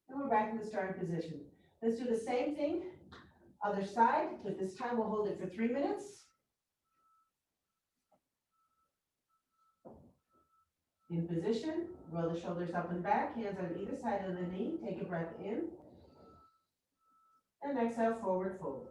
And we're back in the starting position. Let's do the same thing, other side, but this time we'll hold it for 3 minutes. In position, roll the shoulders up and back, hands on either side of the knee. Take a breath in. And exhale, forward fold.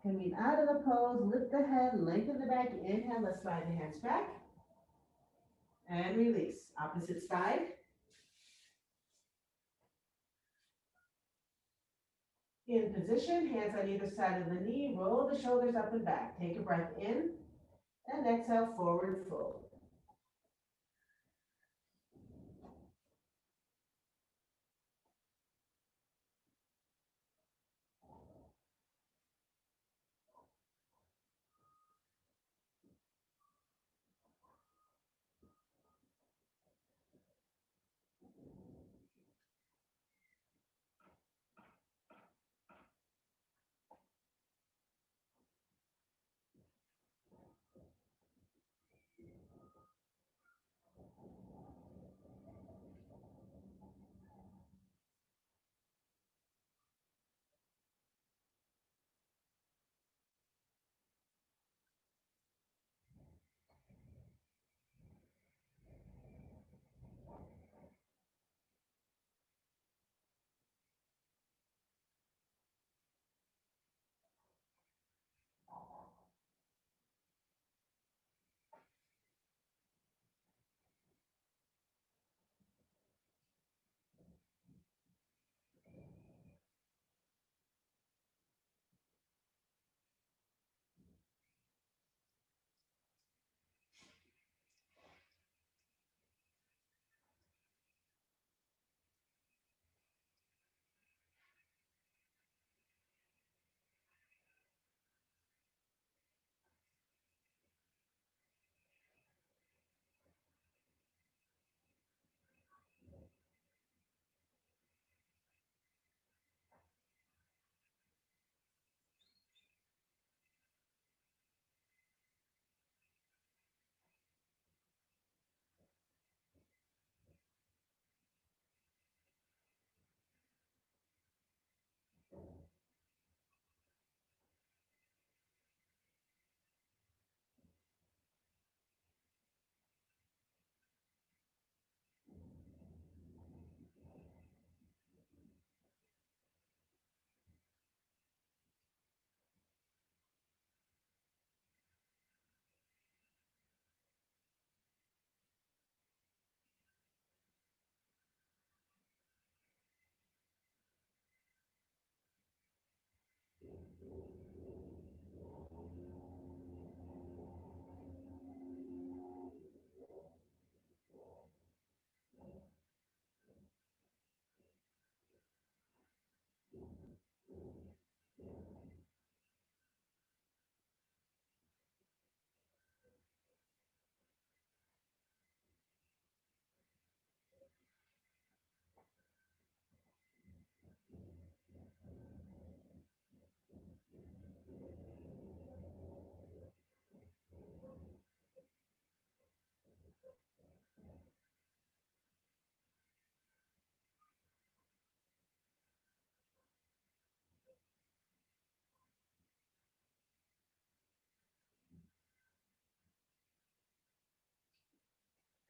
Coming out of the pose, lift the head, lengthen the back, inhale, let's slide the hands back. And release, opposite side. In position, hands on either side of the knee, roll the shoulders up and back. Take a breath in, and exhale, forward fold.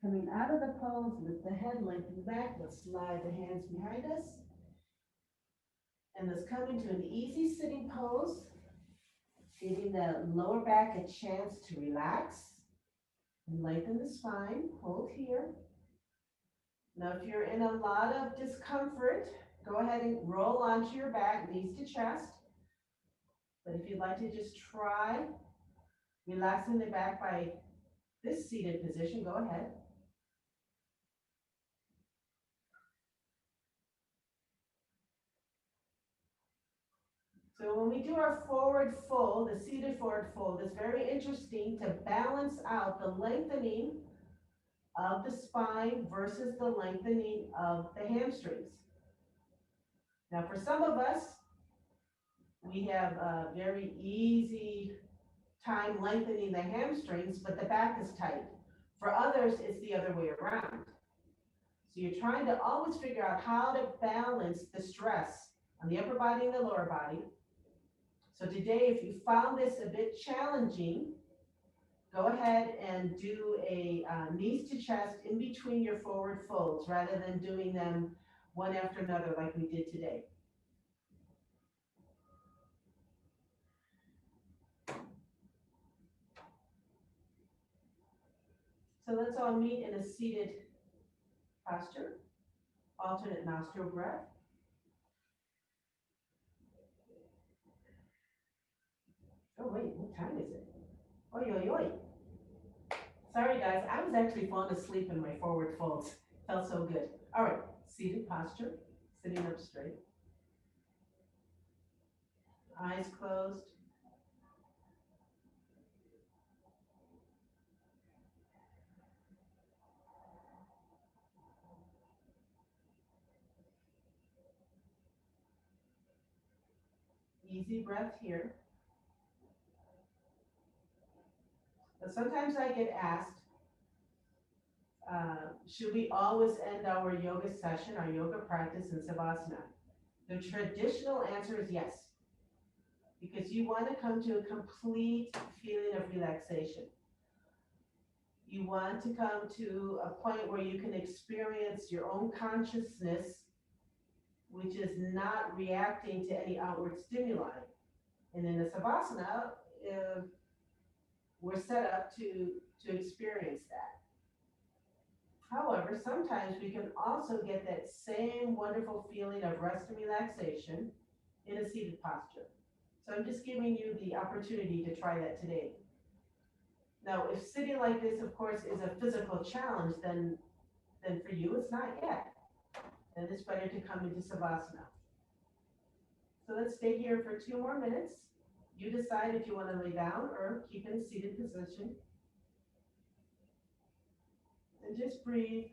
Coming out of the pose, lift the head, lengthen back. Let's slide the hands behind us. And let's come into an easy sitting pose, giving the lower back a chance to relax and lengthen the spine. Hold here. Now, if you're in a lot of discomfort, go ahead and roll onto your back, knees to chest. But if you'd like to just try relaxing the back by this seated position, go ahead. So when we do our forward fold, the seated forward fold, it's very interesting to balance out the lengthening of the spine versus the lengthening of the hamstrings. Now, for some of us, we have a very easy time lengthening the hamstrings, but the back is tight. For others, it's the other way around. So you're trying to always figure out how to balance the stress on the upper body and the lower body. So today, if you found this a bit challenging, go ahead and do a knees to chest in between your forward folds rather than doing them one after another like we did today. So let's all meet in a seated posture, alternate nostril breath. Oh wait, what time is it? Oi, oi, oi. Sorry guys, I was actually falling asleep in my forward folds. Felt so good. All right, seated posture, sitting up straight. Eyes closed. Easy breath here. But sometimes I get asked, should we always end our yoga session, our yoga practice in Savasana? The traditional answer is yes, because you want to come to a complete feeling of relaxation. You want to come to a point where you can experience your own consciousness, which is not reacting to any outward stimuli. And in the Savasana, we're set up to experience that. However, sometimes we can also get that same wonderful feeling of rest and relaxation in a seated posture. So I'm just giving you the opportunity to try that today. Now, if sitting like this, of course, is a physical challenge, then for you, it's not yet. Then it's better to come into Savasana. So let's stay here for 2 more minutes. You decide if you want to lay down or keep in a seated position. And just breathe.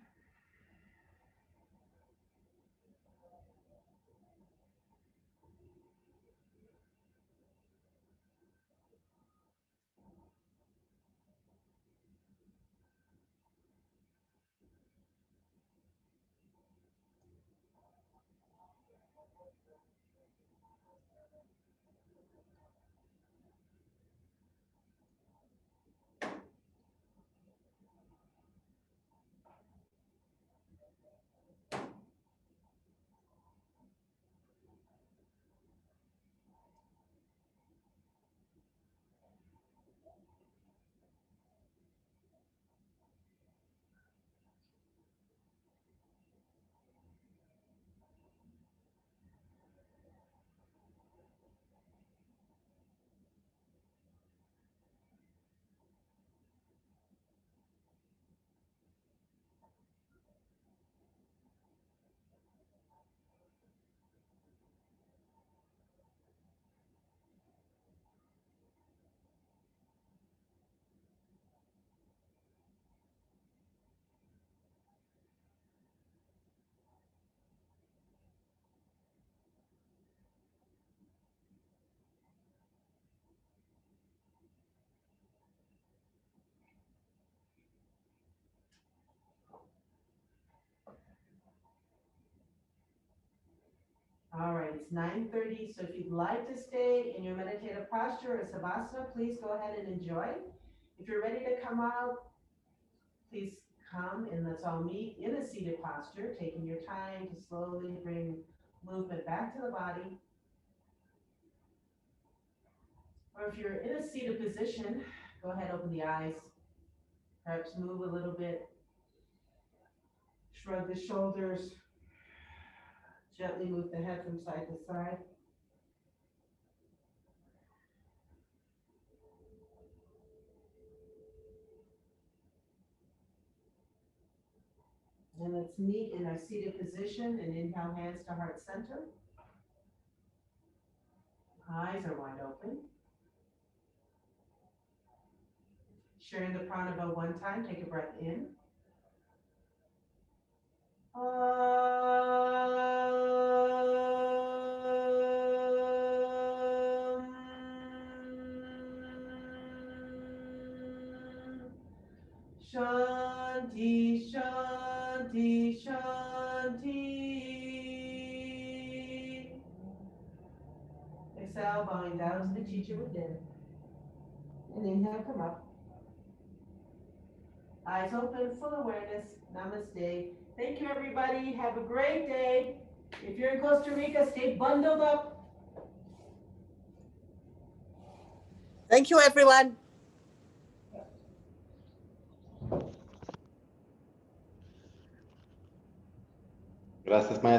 All right, it's 9:30, so if you'd like to stay in your meditative posture or Savasana, please go ahead and enjoy. If you're ready to come out, please come and let's all meet in a seated posture, taking your time to slowly bring movement back to the body. Or if you're in a seated position, go ahead, open the eyes, perhaps move a little bit, shrug the shoulders, gently move the head from side to side. And let's meet in our seated position and inhale, hands to heart center. Eyes are wide open. Sharing the pranava one time, take a breath in. Shanti, Shanti, Shanti. Exhale, bowing down to the teacher within. And inhale, come up. Eyes open, full awareness. Namaste. Thank you, everybody. Have a great day. If you're in Costa Rica, stay bundled up. Thank you, everyone. Gracias, maestra.